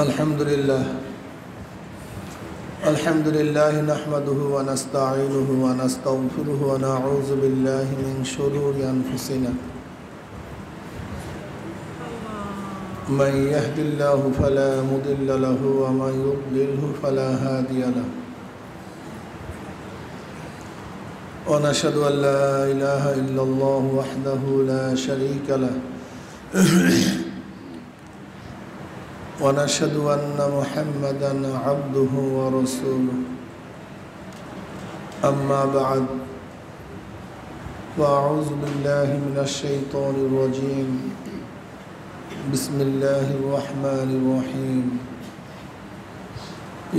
अल्हम्दुलिल्लाह नहमदुहु व नस्तईनुहु व नस्तगफिरुहु व नऊज़ु बिल्लाहि मिन शुरूरि अनफुसिना मन यहदिल्लाहु फला मुदिल्ल लहु व मन युद्लिलहु फला हादिय लहु व नशहदु अन ला इलाहा इल्लल्लाह वहदहु ला शरीक लहु ونشهد أن محمدا عبده ورسوله أما بعد فأعوذ بالله من الشيطان الرجيم بسم الله الرحمن الرحيم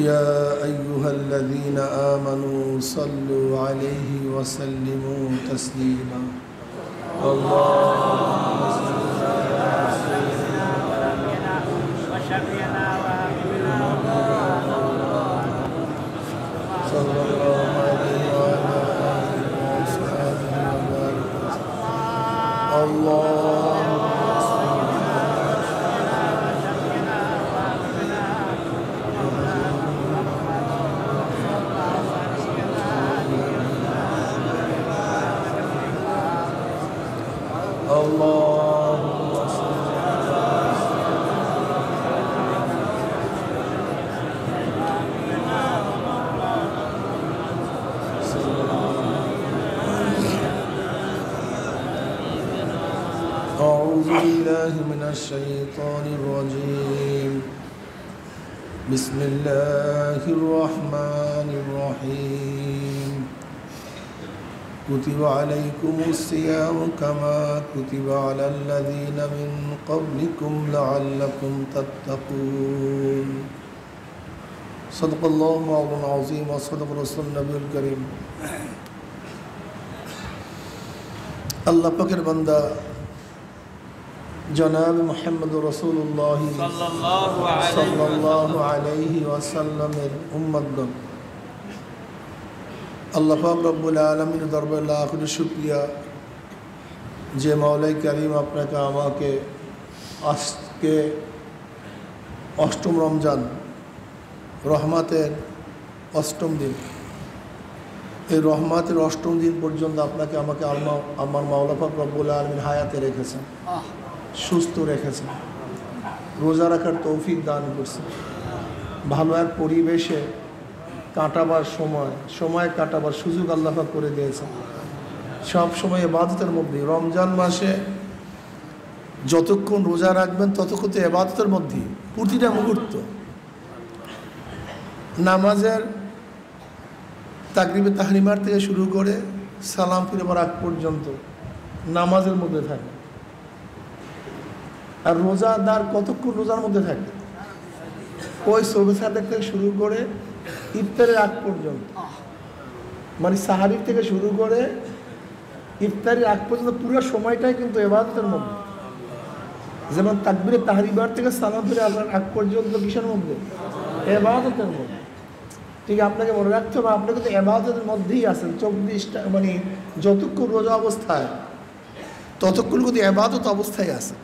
يا أيها الذين آمنوا صلوا عليه وسلموا تسليما اللهم صل من الشيطان الرجيم بسم الله الرحمن الرحيم كتب عليكم الصيام كما كتب على الذين من قبلكم لعلكم تتقون صدق الله مولانا العظيم وصدق رسول النبي الكريم الله পাকের বান্দা जनाब मोहम्मद रसूलुल्लाह सल्लल्लाहु अलैहि वसल्लमेर उम्मतगण अल्लाह पाक रब्बुल आलमीन दरबारे लाख शुक्रिया जे मौला करीम आपनाके आमाके आजके अष्टम रमजान रहमतेर अष्टम दिन এই রহমতের অষ্টম দিন পর্যন্ত আপনাকে আমাকে আমার মাওলা পাক রব্বুল আলামিন হায়াতে রেখেছেন, সুস্থ রেখেছেন, রোজা রাখার তৌফিক দান করছেন, ভালো এক পরিবেশে কাটাবার সময় কাটাবার সুযোগ আল্লাহ পাক করে দিয়েছেন। সব সময় ইবাদতের মধ্যে রমজান মাসে যতক্ষণ রোজা রাখবেন ততক্ষণ তো ইবাদতের মধ্যে প্রতিটা মুহূর্ত নামাজের তাকরিবে তাহরিমার থেকে শুরু করে সালাম ফিরবার আগ পর্যন্ত নামাজের মধ্যে থাকে। আর রোজাদার কতক্ষণ রোজার মধ্যে থাকে? ওই সবে সাদেক থেকে শুরু করে ইফতারের আগ পর্যন্ত, মানে সাহারির থেকে শুরু করে ইফতারের আগ পর্যন্ত পুরো সময়টাই কিন্তু ইবাদতের মধ্যে। যেমন তাকবীরে তাহরিমার থেকে সালাম ফিরে আগ পর্যন্ত কিসের মধ্যে? ইবাদতের মধ্যে। ঠিক আপনাকে মনে রাখতে হবে, আপনি কিন্তু ইবাদতের মধ্যেই আছেন 24টা, মানে যতক্ষণ রোজা অবস্থায় ততক্ষণ কিন্তু ইবাদত অবস্থায় আছে।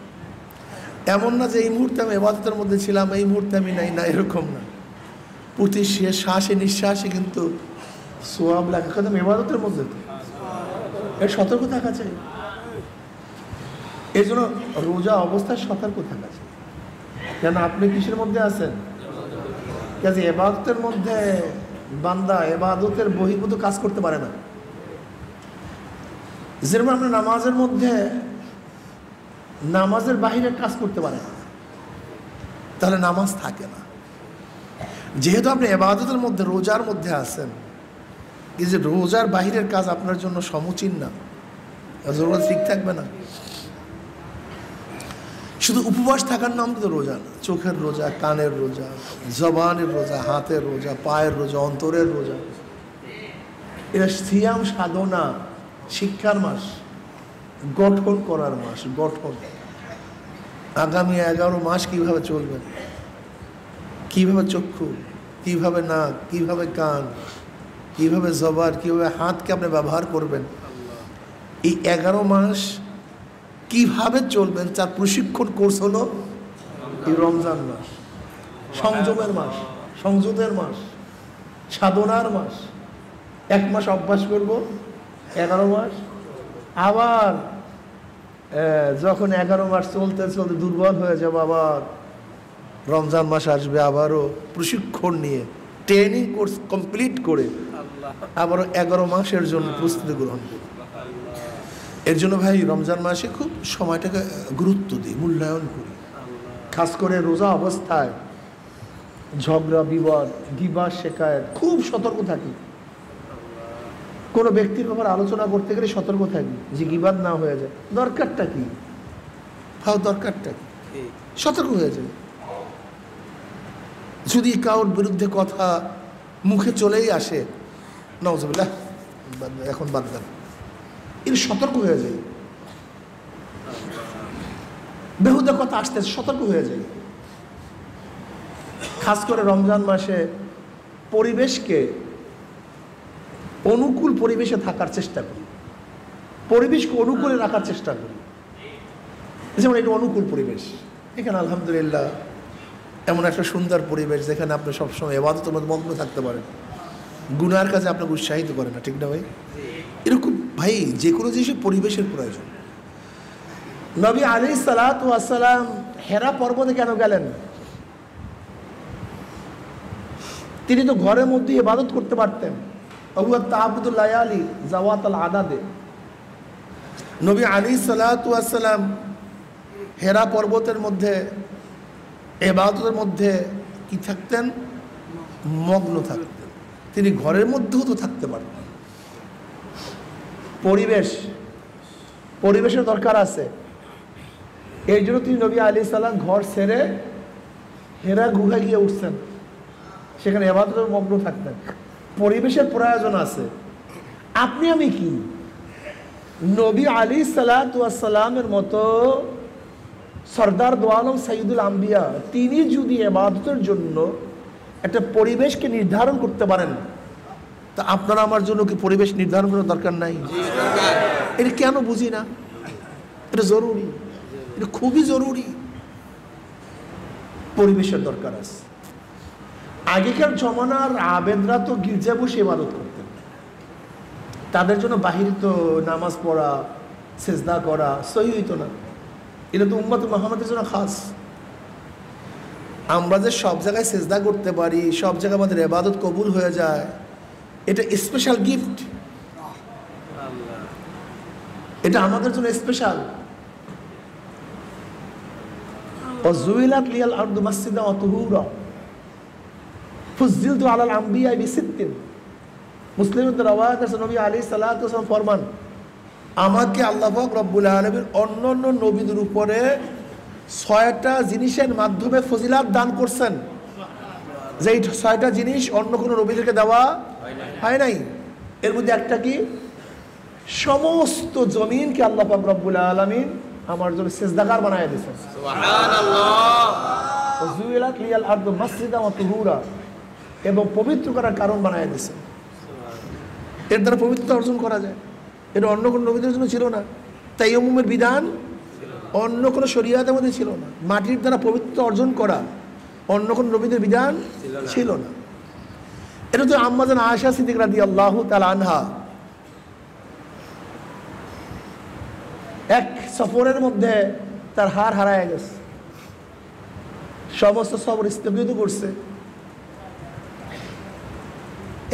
এমন না যে এই মুহূর্তে আমি ইবাদতের মধ্যে ছিলাম, এই মুহূর্তে আমি নাই, না, এরকম না। প্রতি শ্বাসে নিঃশ্বাসে কিন্তু সোয়াব লেখা, কিন্তু ইবাদতের মধ্যে তো এর সতর্ক থাকা চাই। এই জন্য রোজা অবস্থায় সতর্ক থাকা চাই। কেন আপনি কিসের মধ্যে আছেন? কাজে ইবাদতের মধ্যে বান্দা ইবাদতের বহির্ভূত কাজ করতে পারে না। যেরকম আপনি নামাজের মধ্যে নামাজের বাহিরে কাজ করতে পারে না, তাহলে নামাজ থাকে না। যেহেতু আপনি ইবাদতের মধ্যে রোজার মধ্যে আছেন, এই যে রোজার বাহিরের কাজ আপনার জন্য সমুচীন না, রোজা ঠিক থাকবে না। শুধু উপবাস থাকার নাম তো রোজা না, চোখের রোজা, কানের রোজা, জবানের রোজা, হাতের রোজা, পায়ের রোজা, অন্তরের রোজা। এটা সিয়াম সাধনা, শিক্ষার মাস, গঠন করার মাস, গঠন। আগামী 11 মাস কিভাবে চলবেন, কিভাবে চক্ষু, কিভাবে নাক, কিভাবে কান, কিভাবে জবান, কিভাবে হাতকে আপনি ব্যবহার করবেন, এই 11 মাস কিভাবে চলবেন তার প্রশিক্ষণ কোর্স হলো এই রমজান মাস। সংযমের মাস, সংযতের মাস, সাধনার মাস। 1 মাস অভ্যাস করব, 11 মাস। আবার যখন 11 মাস চলতে চলতে দুর্বল হয়ে যাবো, আবার রমজান মাস আসবে, আবারও প্রশিক্ষণ নিয়ে ট্রেনিং কোর্স কমপ্লিট করে আবারও 11 মাসের জন্য প্রস্তুতি গ্রহণ করব। এর জন্য ভাই রমজান মাসে খুব সময়টাকে গুরুত্ব দিই, মূল্যায়ন করি। খাস করে রোজা অবস্থায় ঝগড়া বিবাদ, গিবত শিকায়েত খুব সতর্ক থাকি। কোনো ব্যক্তির ব্যাপারে আলোচনা করতে গেলে সতর্ক থাকি যে গিবত না হয়ে যায়। দরকারটা কি? দরকারটা কি? সতর্ক হয়ে যায়। যদি কারোর বিরুদ্ধে কথা মুখে চলেই আসে, নাউজুবিল্লাহ, এখন বাদ দেন, এর সতর্ক হয়ে যায়। বেহুদা কথা আসতে সতর্ক হয়ে যায়। খাস করে রমজান মাসে পরিবেশকে অনুকূল পরিবেশে থাকার চেষ্টা করি, পরিবেশকে অনুকূলে রাখার চেষ্টা করি। যেমন এটা অনুকূল পরিবেশ, এখানে আলহামদুলিল্লাহ এমন একটা সুন্দর পরিবেশ যেখানে আপনি সবসময় ইবাদতের মধ্যে মগ্ন থাকতে পারেন, গুনার কাজে আপনাকে উৎসাহিত করে না, ঠিক না ভাই? এরকম ভাই যে কোনো জিনিসের পরিবেশের প্রয়োজন। নবী আলাইহিস সালাতু ওয়াস সালাম হেরা পর্বতে কেন গেলেন? তিনি তো ঘরের মধ্যে ইবাদত করতে পারতেন। আবু তাআবুদুল লায়ালি জাওয়াতাল আদাদে নবী আলাইহিস সালাতু ওয়াস সালাম হেরা পর্বতের মধ্যে ইবাদতের মধ্যে কি থাকতেন? মগ্ন থাকতেন। তিনি ঘরের মধ্যেও তো থাকতে পারতেন। পরিবেশের দরকার আছে। এই জন্য তিনি নবী আলাইহিস সালাম ঘর ছেড়ে হেরা গুহায় গিয়ে উঠছেন, সেখানে ইবাদতে মগ্ন থাকতেন। পরিবেশের প্রয়োজন আছে। আপনি আমি কি? নবী আলাইহিস সালাতু ওয়াস সালামের মতো সরদার দো আলম সাইয়্যিদুল আম্বিয়া তিনি যদি ইবাদতের জন্য একটা পরিবেশকে নির্ধারণ করতে পারেন, তা আপনারা আমার জন্য কি পরিবেশ নির্ধারণ করার দরকার নাই? এটা কেন বুঝি না? এটা জরুরি, এটা খুবই জরুরি। পরিবেশের দরকার আছে। আগেকার জমানার আবেদরা তো গির্জা বসে ইবাদত করতেন, তাদের জন্য বাহির তো নামাজ পড়া, সেজদা করা সহি হইতো না। এটা তো উম্মত মুহাম্মাদের জন্য খাস। আমরা যে সব জায়গায় সেজদা করতে পারি, সব জায়গায় আমাদের ইবাদত কবুল হয়ে যায়, এটা স্পেশাল গিফট। এটা আমাদের জন্য স্পেশাল। ওয়াজুইলাত লিয়াল আরদু মাসজিদা ওয়া তুহুরা ফুজ্জিলতু আলাল আম্বিয়া বিসিত্তিন। মুসলিমের রওয়ায়াত আছে, নবী আলাইহিস সালাতু ওয়াস সালাম ফরমান, আমাকে আল্লাহ পাক রব্বুল আলামিন অন্যান্য নবীদের উপরে 6টা জিনিসের মাধ্যমে ফজিলাত দান করছেন, যে 6টা জিনিস অন্য কোনো নবীদেরকে দেওয়া হয় নাই। এর মধ্যে একটা কি? সমস্ত জমিনকে আল্লাহ পাক রব্বুল আলামিন আমার জন্য সিজদাগার বানায় দিয়েছেন। সুবহানাল্লাহ। ওয়াজুইলাত লিয়াল আরদু মাসজিদা ওয়া তুহুরা, এবং পবিত্র করার কারণ বানায় দিয়েছেন। এর দ্বারা পবিত্রতা অর্জন করা যায়। এটা অন্য কোনো নবীদের জন্য ছিল না। তাইয়াম্মুমের বিধান অন্য কোনো শরীয়তের মধ্যে ছিল না। মাটির দ্বারা পবিত্রতা অর্জন করা অন্য কোনো নবীদের বিধান ছিল না। এটা তো আম্মা জান আয়েশা সিদ্দিকা রাদিয়াল্লাহু তাআলা আনহা এক সফরের মধ্যে তার হার হারায় গেছে, সমস্ত সফর স্থগিত করছে।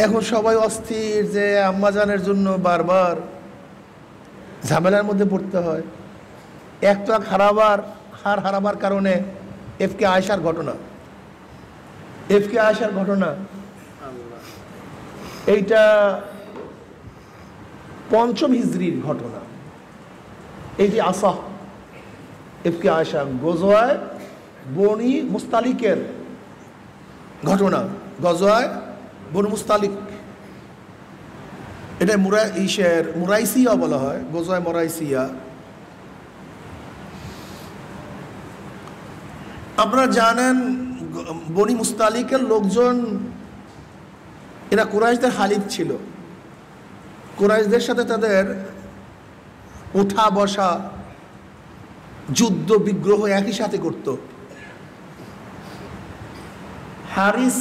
এখন সবাই অস্থির যে আম্মাজানের জন্য বারবার ঝামেলার মধ্যে পড়তে হয়। একটা হার হারাবার কারণে এফকে আয়েশার ঘটনা, এইটা 5ম হিজরির ঘটনা। এইটি আসা এফকে আয়েশা গজওয়ায় বনি মুস্তালিকের ঘটনা। গজওয়ায় বনু মুস্তালিক, এটা মুরাইসিয়া বলা হয়, গজওয়ায় মুরাইসিয়া। আপনারা জানেন বনি মুস্তালিকের লোকজন এরা কুরাইশদের হালিফ ছিল। কুরাইশদের সাথে তাদের ওঠা বসা, যুদ্ধ বিগ্রহ একই সাথে করত। হারিস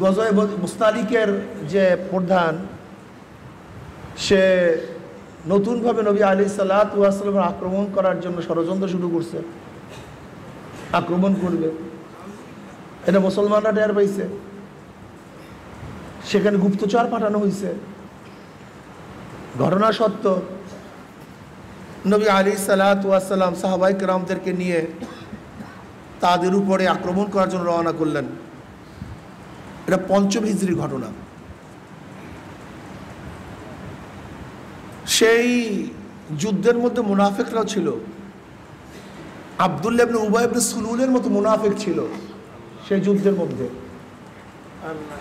গজয়ে মুস্তালিকের যে প্রধান, সে নতুনভাবে নবী আলাইহিসসালাতু ওয়াসসালামের আক্রমণ করার জন্য ষড়যন্ত্র শুরু করছে, আক্রমণ করবে। এটা মুসলমানরা টের পাইছে, সেখানে গুপ্তচর পাঠানো হয়েছে। ঘটনা সত্য, নবী আলাইহিসসালাতু ওয়াসসালাম সাহাবায়ে কেরামদেরকে নিয়ে তাদের উপরে আক্রমণ করার জন্য রওনা করলেন। এটা ৫ম হিজরির ঘটনা। সেই যুদ্ধের মধ্যে মুনাফিকরাও ছিল। আব্দুল্লাহ ইবনে উবাই ইবনে সুলুলের মতো মুনাফিক ছিল সেই যুদ্ধের মধ্যে।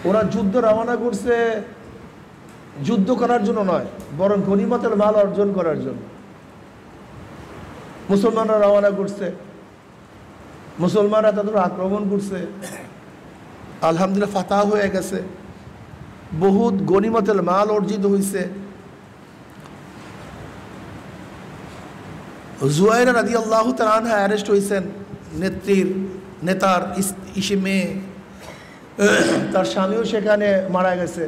ওরা যুদ্ধ রওনা করছে যুদ্ধ করার জন্য নয়, বরং গনিমতের মাল অর্জন করার জন্য। মুসলমানরা রওনা করছে, মুসলমানরা তাদের আক্রমণ করছে, আলহামদুলিল্লাহ ফাতাহ হয়ে গেছে, বহুত গনিমতের মাল অর্জিত হয়েছে। জুয়াইরা রাদিয়াল্লাহু তাআলা আনহা অ্যারেস্ট হয়েছেন, নেতার মেয়ে, তার স্বামীও সেখানে মারা গেছে।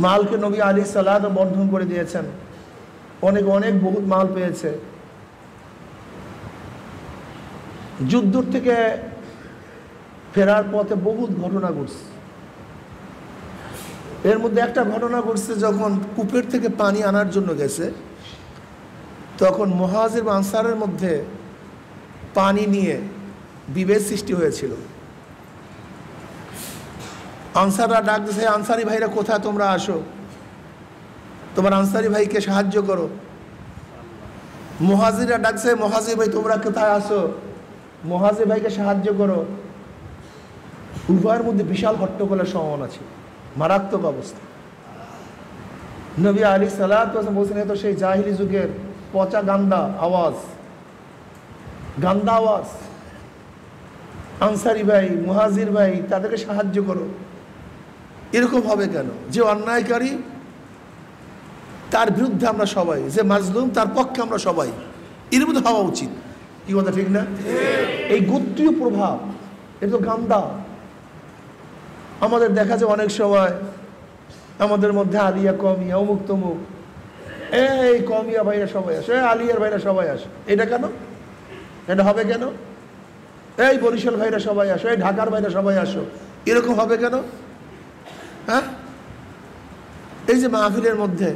মালকে নবী আলাইহিসসালাম বন্টন করে দিয়েছেন, অনেক অনেক বহুত মাল পেয়েছে। যুদ্ধ থেকে ফেরার পথে বহুত ঘটনা ঘটছে। এর মধ্যে একটা ঘটনা ঘটছে, যখন কূপের থেকে পানি আনার জন্য গেছে, তখন মুহাজির বা আনসারের মধ্যে পানি নিয়ে বিভেদ সৃষ্টি হয়েছিল। আনসাররা ডাক দিয়েছে, আনসারি ভাইরা কোথায়, তোমরা আসো, তোমার আনসারি ভাইকে সাহায্য করো। মুহাজিররা ডাকছে, মুহাজির ভাই তোমরা কোথায় আসো, মুহাজির ভাইকে সাহায্য করো। উভয়ের মধ্যে বিশাল হট্টগোলের সম্ভাবনা ছিল, মারাত্মক অবস্থা। নবী আলাইহিসসালাতু ওয়াসাল্লাম বলছেন, এ তো সেই জাহিলি যুগের পচা গান্দা আওয়াজ, গান্দা আওয়াজ। আনসারি ভাই, মুহাজির ভাই, তাদেরকে সাহায্য করো। এরকম হবে কেন? যে অন্যায়কারী তার বিরুদ্ধে আমরা সবাই, যে মাজলুম তার পক্ষে আমরা সবাই, এর মধ্যে হওয়া উচিত। কি কথা ঠিক না? এই গোত্রীয় প্রভাব, এটা তো গান্দা। আমাদের দেখা যায় অনেক সময় আমাদের মধ্যে আলিয়া কমিয়া অমুক তমুক, এই কমিয়া ভাইরা সবাই আসে, আলিয়ার ভাইরা সবাই আসে। এটা কেন? এটা হবে কেন? এই বরিশাল ভাইরা সবাই আসো, এই ঢাকার ভাইরা সবাই আসো, এরকম হবে কেন? হ্যাঁ, এই যে মাহফিলের মধ্যে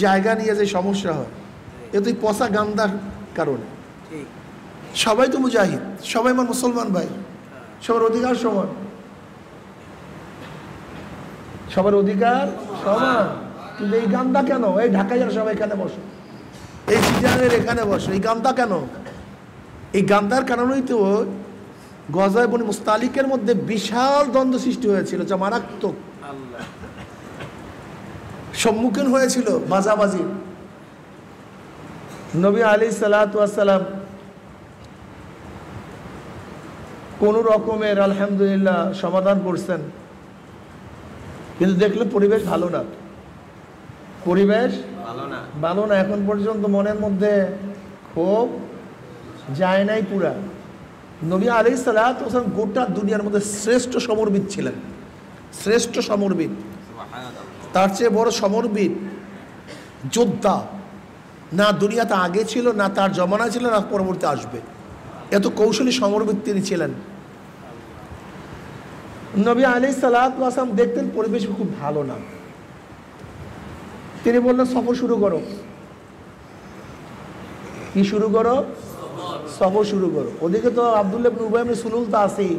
জায়গা নিয়ে যে সমস্যা হয়, এ তো পচা গান্দার কারণে। সবাই তো মুজাহিদ, সবাই আমার মুসলমান ভাই, সবার অধিকার সমান, সবার অধিকার সমান। কিন্তু এই গান্দা কেন? এই ঢাকায় সবাই এখানে বসো, এই চিটাগাংয়ের এখানে বসো, এই গান্দা কেন? এই গান্দার কারণেই তো গজয়ে বনি মুস্তালিকের মধ্যে বিশাল দ্বন্দ্ব সৃষ্টি হয়েছিল, যা মারাত্মক সম্মুখীন হয়েছিল বাজাবাজি। নবী আলাইহিসসালাতু ওয়াসসালাম কোন রকমের আলহামদুলিল্লাহ সমাধান করছেন, কিন্তু দেখলে পরিবেশ ভালো না, পরিবেশ ভালো না। এখন পর্যন্ত মনের মধ্যে ক্ষোভ যায় নাই পুরা। নবী আলাইহিসসালাতু ওয়াসসালাম গোটা দুনিয়ার মধ্যে শ্রেষ্ঠ সমরবিদ ছিলেন, শ্রেষ্ঠ সমরবিদ। তার চেয়ে বড় সমরবিদ যোদ্ধা না দুনিয়াতে আগে ছিল, না তার জমানা ছিল, না পরবর্তী আসবে। এত কৌশলী সমরবিদ তিনি ছিলেন। নবী আলাইহিসসালাতু ওয়াসসালাম দেখতেন পরিবেশ খুব ভালো না, তিনি বললেন সফর শুরু করো। কি শুরু করো? সফর শুরু করো। ওদিকে তো আব্দুল্লাহ ইবনে উবাই ইবনে সুলুল তো আছেই,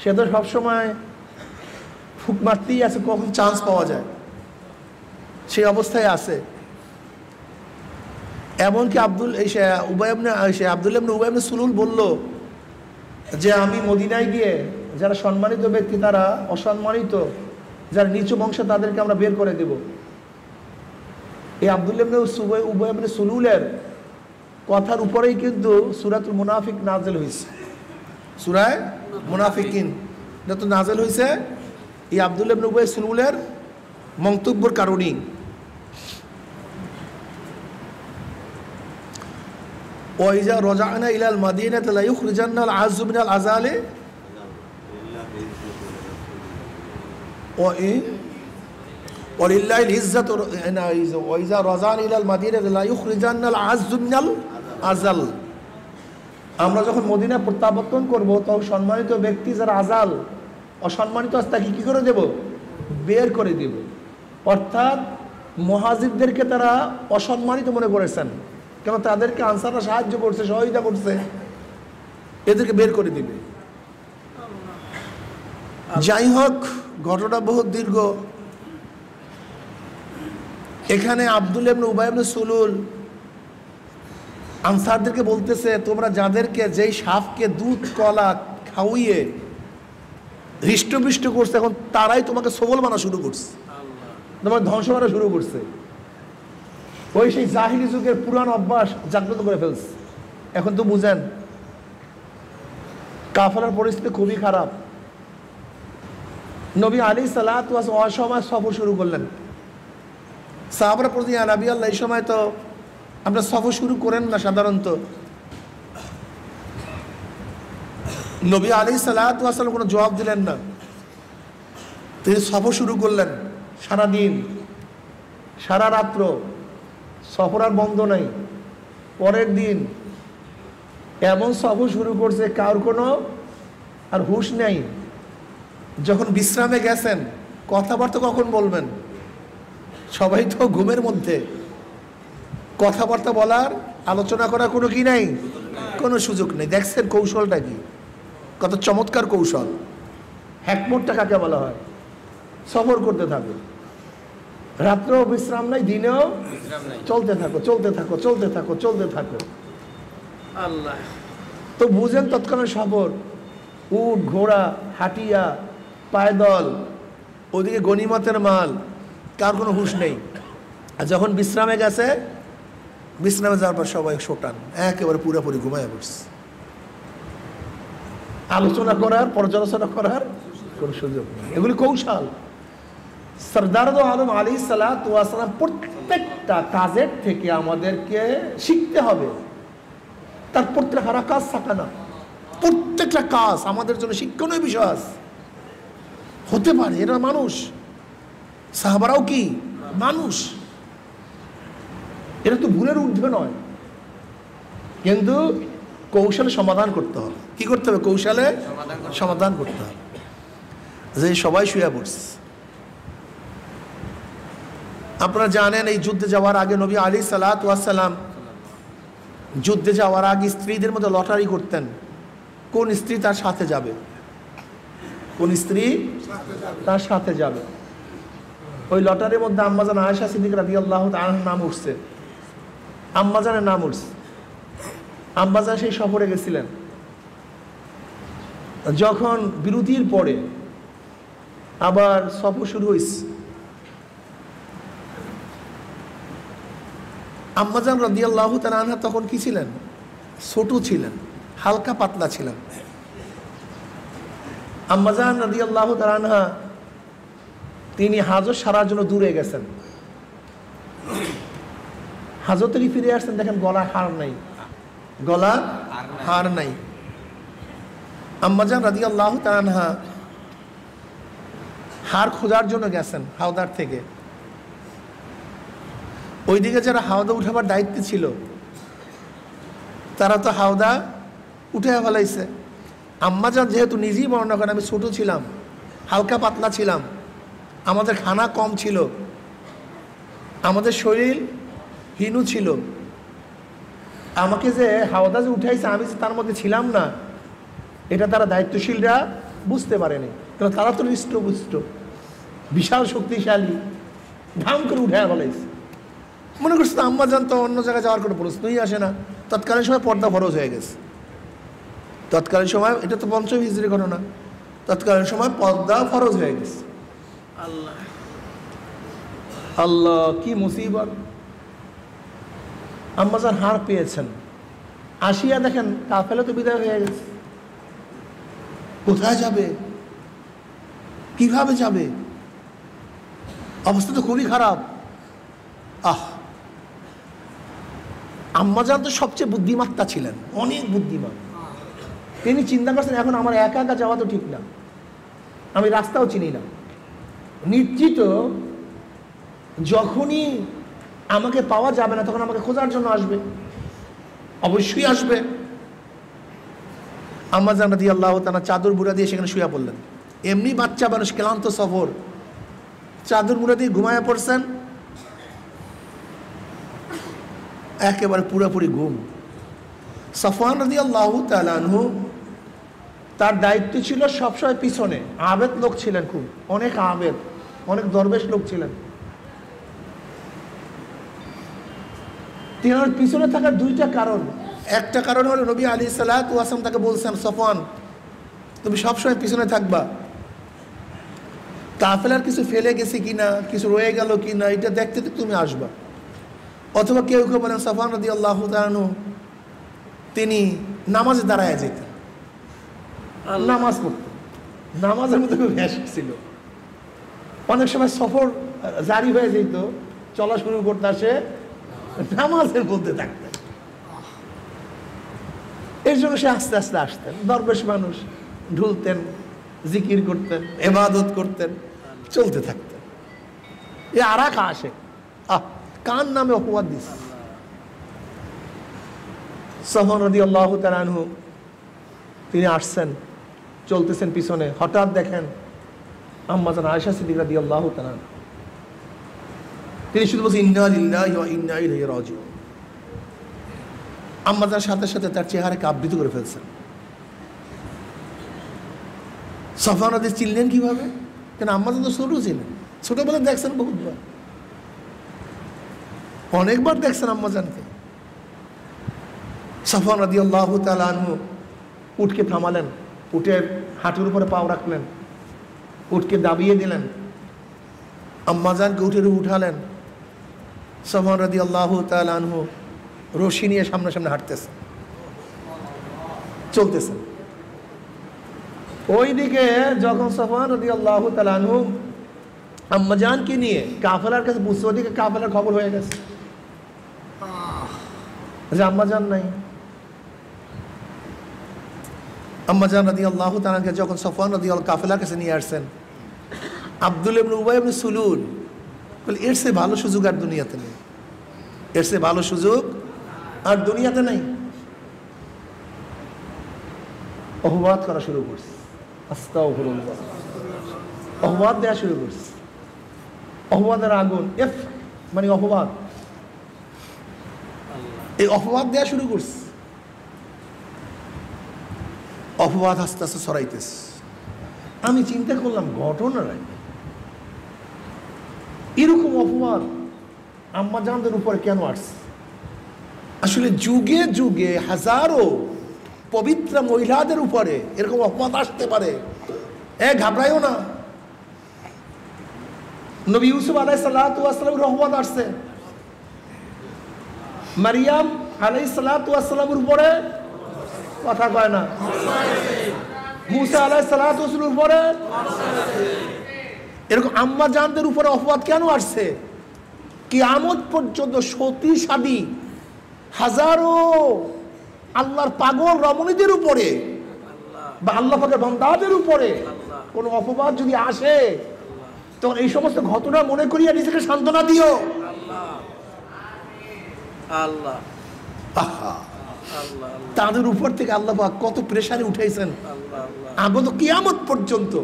সে তো সবসময় ফুক মারতেই আছে, কখন চান্স পাওয়া যায় সেই অবস্থায় আছে। এমনকি আব্দুল্লাহ ইবনে উবাই ইবনে সুলুল বলল যে আমি মদিনায় গিয়ে যারা সম্মানিত ব্যক্তি তারা অসম্মানিত, যারা নিচু বংশ তাদেরকে আমরা বের করে দেব। এই আব্দুল্লাহ ইবনে উবাই ইবনে সুলুলের কথার উপরেই কিন্তু সূরাতুল মুনাফিক নাযিল হয়েছে। সূরা মুনাফিকিন এটা তো নাযিল হয়েছে এই আব্দুল্লাহ ইবনে উবাই সুলুলের মন্তব্যের কারণেই। ওয়াইজা রাজা'না ইলাল মাদিনাতি লা ইউখরিজান্নাল আযযু মিনাল আযালি ওয়ালিল্লাহিল ইজ্জাতু ওয়াইজা রাজা'না ইলাল মাদিনাতি লা ইউখরিজান্নাল আযযু মিনাল আযাল। আমরা যখন মদিনা প্রত্যাবর্তন করব তখন সম্মানিত ব্যক্তি যারা আজাল অসম্মানিত আছে তাকে কী করে দেব? বের করে দেব। অর্থাৎ মুহাজিরদেরকে তারা অসম্মানিত মনে করেছেন, কেন তাদেরকে আনসাররা সাহায্য করছে, সহযোগিতা করছে, এদেরকে বের করে দিবে। যাই হোক, ঘটনা বহুত দীর্ঘ। এখানে আব্দুল্লাহ ইবনে উবাই ইবনে সুলুল আনসারদেরকে বলতেছে, তোমরা যাদেরকে যেই সাপকে দুধ কলা খাওয়িয়ে হৃষ্টপুষ্ট করছে, এখন তারাই তোমাকে সবল মানা শুরু করছে, তোমার ধ্বংস করা শুরু করছে। ওই সেই জাহিলি যুগের পুরান অভ্যাস জাগ্রত করে ফেলছে। এখন তো বুঝেন কাফেলার পরিস্থিতি খুবই খারাপ। নবী আলাইহিস সালাতু ওয়াস সালাম অসময় সফর শুরু করলেন। সাহাবারা প্রতি নবী আল্লাহ এই সময় তো আমরা সফর শুরু করেন না সাধারণত। নবী আলাইহিস সালাতু ওয়াস সালাম কোনো জবাব দিলেন না। তিনি সফর শুরু করলেন। সারাদিন সারা রাত্র সফর আর বন্ধ নাই। পরের দিন এমন সফর শুরু করছে কার কোনো আর হুঁশ নেই। যখন বিশ্রামে গেছেন কথাবার্তা কখন বলবেন? সবাই তো ঘুমের মধ্যে, কথাবার্তা বলার আলোচনা করার কোনো কি নাই, কোনো সুযোগ নেই। দেখছেন কৌশলটা কি, কত চমৎকার কৌশল। হ্যাকমতটা কাকে বলা হয়? সফর করতে থাকো, রাত্রেও বিশ্রাম নাই, দিনেও চলতে থাকো, চলতে থাকো, চলতে থাকো, চলতে থাকো। আল্লাহ তো বুঝেন তৎক্ষণাৎ সফর, উট ঘোড়া হাটিয়া পায়দল, ওদিকে গনিমতের মাল, কার কোনো হুঁশ নেই। আর যখন বিশ্রামে গেছে, বিশ্রামে যাওয়ার পর সবাই শোটান, একেবারে পুরোপুরি ঘুমায় পড়ছে। আলোচনা করার, পর্যালোচনা করার কোনো সুযোগ নেই। এগুলি কৌশল। সরদার আলম আলাইহিস সালাতু ওয়াস সালাম প্রত্যেকটা কাজের থেকে আমাদেরকে শিখতে হবে। তার প্রত্যেক হারাকাত সাকানা, প্রত্যেকটা কাজ আমাদের জন্য শিক্ষণীয় বিষয় আছে। হতে পারে এরা মানুষ, সাহাবারাও কি মানুষ, এটা তো ভুলের ঊর্ধ্বে নয়, কিন্তু কৌশলে সমাধান করতে হবে। কি করতে হবে? কৌশলে সমাধান করতে হবে। যে সবাই শুয়ে পড়ছে। আপনারা জানেন এই যুদ্ধে যাওয়ার আগে নবী আলাইহিস সালাতু ওয়াস সালাম যুদ্ধে যাওয়ার আগে স্ত্রীদের মধ্যে লটারি করতেন, কোন স্ত্রী তার সাথে যাবে, কোন স্ত্রী তার সাথে যাবে। ওই লটারির মধ্যে আম্মাজান আয়েশা সিদ্দিকা রাদিয়াল্লাহু তাআলার নাম উঠছে, আম্মাজানের নাম উঠছে। আম্মাজান সেই সফরে গেছিলেন। যখন বিরতির পরে আবার সফর শুরু হয়েছে, আম্মাজান রাদিয়াল্লাহু তাআলা আনহা তখন কি ছিলেন? ছোট ছিলেন, হালকা পাতলা ছিলেন। আম্মাজান রাদিয়াল্লাহু তাআলা আনহা তিনি হাজত সারার জন্য দূরে গেছেন। হাজত থেকে ফিরে আসছেন, দেখেন গলা হার নাই, গলা হার নাই। আম্মাজান রাদিয়াল্লাহু তাআলা আনহা হার খোঁজার জন্য গেছেন হাওদার থেকে। ওইদিকে যারা হাওদা উঠাবার দায়িত্বে ছিল তারা তো হাওদা উঠে ফেলাইছে। আম্মাজান যেহেতু নিজেই বর্ণনা করেন, আমি ছোট ছিলাম, হালকা পাতলা ছিলাম, আমাদের খানা কম ছিল, আমাদের শরীর হিনু ছিল, আমাকে যে হাওদা যে উঠাইছে আমি যে তার মধ্যে ছিলাম না, এটা তারা দায়িত্বশীলরা বুঝতে পারেনি। কারণ তারা তো হৃষ্টপুষ্ট, বিশাল শক্তিশালী, ধাম করে উঠে ফেলাইছে। মনে করছে তো আম্মাজান তো অন্য জায়গায় যাওয়ার কোনো প্রশ্নই আসে না। তৎকালীন সময় পর্দা ফরজ হয়ে গেছে। তৎকালীন সময়, এটা তো পঞ্চম হিজরি ঘটনা, তৎকালীন সময় পর্দা ফরজ হয়ে গেছে। আল্লাহ আল্লাহ, কি মুসিবত! আম্মাজান হার পেয়েছেন, আসিয়া দেখেন কাফেলা তো বিদায় হয়ে গেছে। কোথায় যাবে, কিভাবে যাবে? অবস্থা তো খুবই খারাপ। আম্মাজান তো সবচেয়ে বুদ্ধিমত্তা ছিলেন, অনেক বুদ্ধিমান। তিনি চিন্তা করছেন এখন আমার একা একা যাওয়া তো ঠিক না, আমি রাস্তাও চিনি না, নিশ্চিত যখনই আমাকে পাওয়া যাবে না তখন আমাকে খোঁজার জন্য আসবে, অবশ্যই আসবে। আম্মাজান রাদিয়াল্লাহু তাআলা চাদর বুড়া দিয়ে সেখানে শুয়ে পড়লেন। এমনি বাচ্চা মানুষ, ক্লান্ত সফর, চাদর বুড়া দিয়ে ঘুমায়া পড়ছেন, একেবারে পুরোপুরি ঘুম। সাফওয়ান রাদিয়াল্লাহু তাআলা আনহু, তার দায়িত্ব ছিল সবসময় পিছনে, আবেদ লোক ছিলেন, খুব অনেক আবেদ, অনেক দরবেশ লোক ছিলেন। তিনার পিছনে থাকার দুইটা কারণ। একটা কারণ হলো নবী আলাইহিস সালাতু ওয়াস সালাম তাকে বলছেন, সাফওয়ান তুমি সবসময় পিছনে থাকবা, কাফেলার কিছু ফেলে গেছে কিনা, কিছু রয়ে গেল কিনা, এটা দেখতে তুমি আসবা। অথবা কেউ কেউ বলেন সাফওয়ান রাদিয়াল্লাহু তাআলা আনহু তিনি নামাজে দাঁড়ায় যেতেন, নামাজ পড়তেন, নামাজের মধ্যে খুব ব্যস্ত ছিল। অনেক সময় সফর জারি হয়ে যেত, চলা শুরু করতে আসে, নামাজের মধ্যে থাকতেন। এর জন্য সে আস্তে আস্তে আসতেন। দরবেশ মানুষ, ঢুলতেন, জিকির করতেন, ইবাদত করতেন, চলতে থাকতেন। এ আর এক আসে, কান নামে অপবাদ দিস। সাফওয়ান রাদিয়াল্লাহু তাআলা আনহু তিনি আসছেন, চলতেছেন পিছনে, হঠাৎ দেখেন আম্মাজান আয়েশা সিদ্দিকা রাদিয়াল্লাহু তাআলা, তিনি শুধু বলছেন ইন্না লিল্লাহি ওয়া ইন্না ইলাইহি রাজিউন। আম্মাজান সাথে সাথে তার চেহারাকে আবৃত করে ফেলছেন। সাফওয়ান রাদিয়াল্লাহু চিনলেন কিভাবে? কেন আম্মাজান তো ছোট ছিলেন, ছোটবেলায় দেখছেন বহুতবার, অনেকবার দেখছেন আম্মাজানকে। সাফওয়ান রাদিয়াল্লাহু তাআলা আনহু উটকে থামালেন, উটের হাঁটুর উপরে পাও রাখলেন, উটকে দাবিয়ে দিলেন, আম্মাজানকে উঠে উঠালেন। সাফওয়ান রাদিয়াল্লাহু তাআলা আনহু রশি নিয়ে সামনাসামনি হাঁটতেছেন, চলতেছেন। ওইদিকে যখন সাফওয়ান রাদিয়াল্লাহু তাআলা আনহু আম্মাজানকে নিয়ে কাফেলার কাছে বুঝছে, ওদিকে কাফেলার খবর হয়ে গেছে যে আম্মাজান নাই। আম্মাজান রাদিয়াল্লাহু তাআলাকে যখন সাফওয়ান রাদিয়াল্লাহু কাফেলার কাছে নিয়ে আসছেন, আব্দুল্লাহ ইবনে উবাই ইবনে সুলুল বলে এর চেয়ে ভালো সুযোগ আর দুনিয়াতে নেই, এর চেয়ে ভালো সুযোগ আর দুনিয়াতে নেই। অপবাদ করা শুরু করছে, আস্তাগফিরুল্লাহ, অপবাদ দেওয়া শুরু করছে। অপবাদের আগুন, এফ মানে অপবাদ, এই অপবাদ দেওয়া শুরু করছে। অপবাদ আস্তে আস্তে ছড়াইতেছে। আমি চিন্তা করলাম ঘটনা নাই, এরকম অপবাদ আম্মাজানদের উপরে কেন আসছে? আসলে যুগে যুগে হাজারো পবিত্র মহিলাদের উপরে এরকম অপবাদ আসতে পারে, ঘাবড়াইও না। নবী ইউসুফ আলাইহিস সালাতু ওয়াস সালামের অপবাদ আসছে, মারিয়াম আলাইহিস সালাতু ওয়াস সালামের উপরে কথা কয় না, মুসা আলাইহিস সালাতু ওয়াস সালামের উপরে, এরকম আম্মাজানদের উপরে অপবাদ কেন আসছে? কিয়ামত পর্যন্ত সতী সাদী হাজারো আল্লাহর পাগল রমণীদের উপরে বা আল্লাহ পাকের বান্দাদের উপরে কোন অপবাদ যদি আসে, তখন এই সমস্ত ঘটনা মনে করিয়া নিজেকে সান্ত্বনা দিও। আল্লাহ তাদের উপর থেকে আল্লাহ পাক কত প্রেসারে উঠাইছেন আগত কিয়ামত পর্যন্ত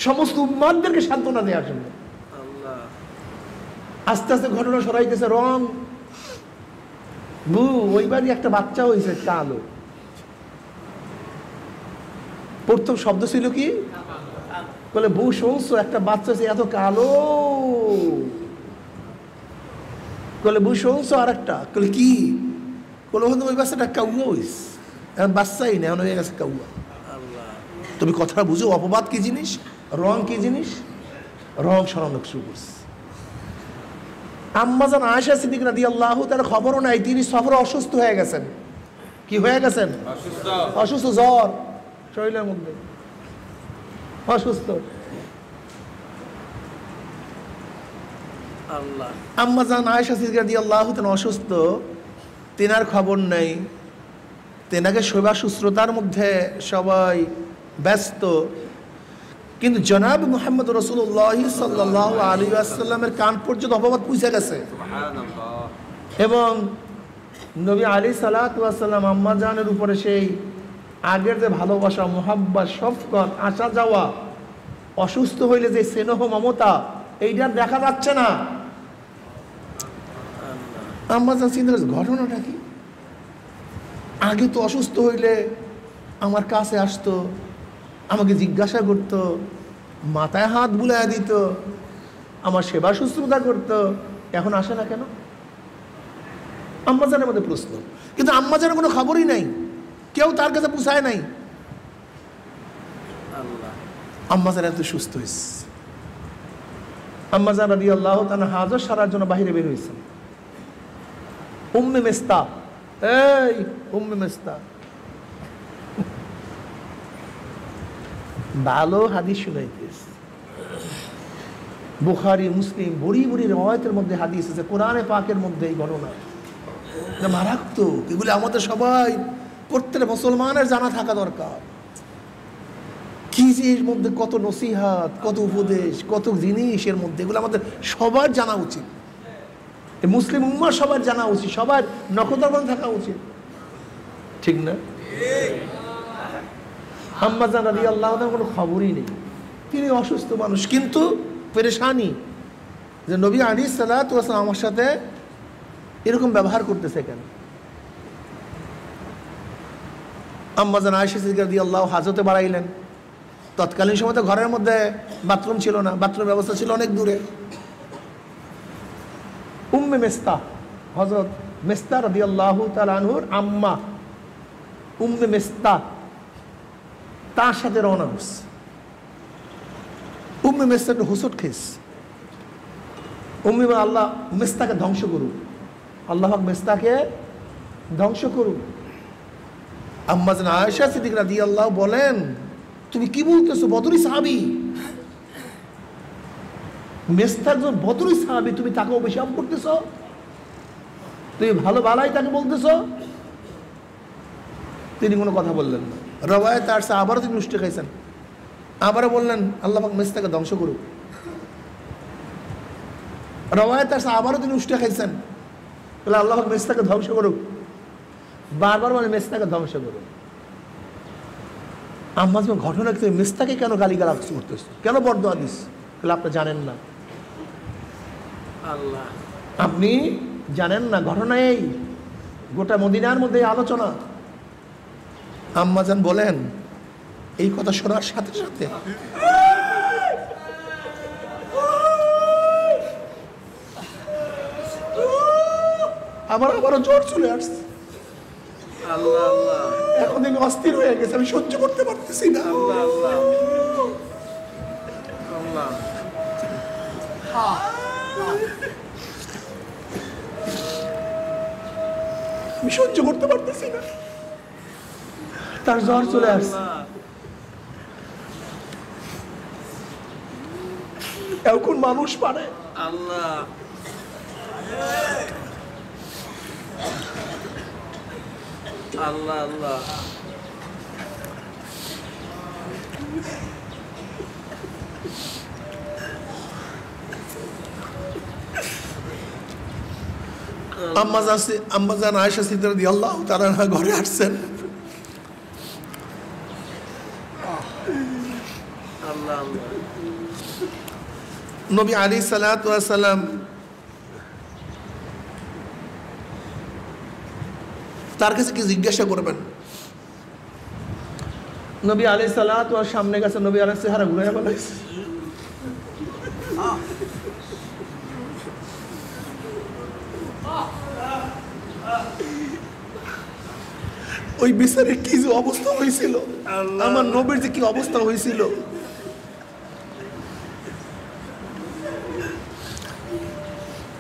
সমস্ত উম্মাতদেরকে সান্ত্বনা দেওয়ার জন্য। আস্তে আস্তে ঘটনা সরাইতেছে, রং ওইবারই একটা বাচ্চা হয়েছে কালো। প্রথম শব্দ ছিল কি বলে, বউ শুনছো একটা বাচ্চা হয়েছে এত কালো, বলে বউ শুনছো আর একটা, বলে কি বলে ওই বাচ্চাটা কাউয়া হয়েছে, এখন বাচ্চাই না, এখন হয়ে গেছে কাউয়া। তুমি কথা বুঝো অপবাদ কি জিনিস, রং কি জিনিস, রং সরানো শুরু করছে। আম্মাজান আয়েশা সিদ্দিকা রাদিয়াল্লাহু তাআলা খবরও নাই, তিনি সফরে অসুস্থ হয়ে গেছেন। কি হয়ে গেছেন? অসুস্থ, জ্বর শরীরের মধ্যে অসুস্থ। আম্মাজান আয়েশা সিদ্দিকা রাদিয়াল্লাহু তাআলা অসুস্থ, তেনার খবর নেই, তেনাকে সেবা শুশ্রূষার মধ্যে সবাই ব্যস্ত। কিন্তু জনাব মুহাম্মদ রাসূলুল্লাহ সাল্লাল্লাহু আলাইহি ওয়াসাল্লামের কান পর্যন্ত অপবাদ পৌঁছে গেছে এবং নবী আলাইহিস সালাতু ওয়াস সালাম আম্মা জানের উপরে সেই আগের যে ভালোবাসা, মুহাব্বত, শফকত, আসা যাওয়া, অসুস্থ হইলে যে স্নেহ মমতা, এইটা দেখা যাচ্ছে না। আম্মা জান চিন্তা করছে ঘটনাটা কি? আগে তো অসুস্থ হইলে আমার কাছে আসতো, আমাকে জিজ্ঞাসা করত, মাথায় হাত বুলাইয়া দিত, আমার সেবা শুশ্রূষা করত, এখন আসে না কেন? আম্মাজানের মধ্যে প্রশ্ন। কিন্তু আম্মাজানের কোনো খবরই নাই, কেউ তার কাছে পৌঁছায় নাই। আম্মাজান এত সুস্থ হয়েছে। আম্মাজান রাদিয়াল্লাহু তাআলা হাজত সারার জন্য বাহিরে বের হয়েছেন। উম্মে মিস্তা, এই উম্মে মিস্তা, ভালো হাদিস শুনাইতেছে। বুখারী মুসলিম বড়ি বড়ি রওয়ায়াতের মধ্যে হাদিস আছে, কোরআনে পাকের মধ্যে এই ঘটনা মারাত্মক। এগুলো আমাদের সবাই প্রত্যেক মুসলমানের জানা থাকা দরকার। কি যে এর মধ্যে কত নসিহাত, কত উপদেশ, কত জিনিস এর মধ্যে, এগুলো আমাদের সবার জানা উচিত। মুসলিম উম্মাহ সবার জানা উচিত, সবার নখদর্পণ থাকা উচিত, ঠিক না? আম্মাজান রাদিয়াল্লাহু তাআলার কোনো খবরই নেই, তিনি অসুস্থ মানুষ, কিন্তু পেরেশানি যে নবী আলাইহিস সালাতু ওয়াস সালাম আমার সাথে এরকম ব্যবহার করতেছে কেন? আম্মাজান আয়েশা সিদ্দিকা রাদিয়াল্লাহু হাজতে বাড়াইলেন। তৎকালীন সময় তো ঘরের মধ্যে বাথরুম ছিল না, বাথরুম ব্যবস্থা ছিল অনেক দূরে। উম্মে মিস্তা, হযরত মিস্তা রাদিয়াল্লাহু তাআলা আনহুর আম্মা উম্মে মিস্তা তার সাথে রওনা করছে। উম্মে মিস্তা একটু হুসুট খেয়েছে। উম্মে আল্লাহ মিস্তাকে ধ্বংস করুক, আল্লাহ পাক মিস্তাকে ধ্বংস করুক। আম্মাজান আয়েশা সিদ্দিকা রাদিয়াল্লাহু বলেন, তুমি কি বলতেছো? বদরি সাহাবী, মিস্তা একজন বদরি সাহাবী, তুমি তাকে অভিশাপ করতেছো? তুমি ভালো বালাই তাকে বলতেছো? তিনি কোনো কথা বললেন না। রওয়ায়াতে আসছে আবারও তিনি উষ্টে খাইছেন, আবারও বললেন আল্লাহ পাক মিস্তাকে ধ্বংস করুক। রওয়ায়াতে আসছে আবারও তিনি উষ্টে খাইছেন, বলে আল্লাহ পাক মিস্তাকে ধ্বংস করুক। বারবার বলে মিস্তাকে ধ্বংস করুক। আম্মা যখন ঘটনা কি, মিস্তাকে কেন গালিগালাজ করতেছে, কেন বরদোয়া দিস? বলে আপনি জানেন না, আপনি জানেন না। ঘটনা এই, গোটা মদিনার মধ্যে আলোচনা। আম্মাজান বলেন, এই কথা শোনার সাথে সাথে আবারও জ্বর চলে আসছে। এখন আমি অস্থির হয়ে গেছে, আমি সহ্য করতে পারতেছি না। আমি সহ্য করতে পারতেছি না, তার জ্বর চলে আসছে। এখন মানুষ পারে আল্লাহ। আল্লাহ আল্লাহ আম্মাজান আয়েশা সিদ্দিকা রাদিয়াল্লাহু তাআলা আনহা ঘরে আসছেন। নবী আলাইহিস সালাতু ওয়াস সালাম তার কাছে কি জিজ্ঞাসা করবেন? নবী আলাইহিস সালাতু ওয়াস সামনে গেছে, নবী আলাইহিস চেহারা ঘুরে বলেছে, ওই বিচারের কি যে অবস্থা হয়েছিল, আমার নবীর যে কি অবস্থা হয়েছিল।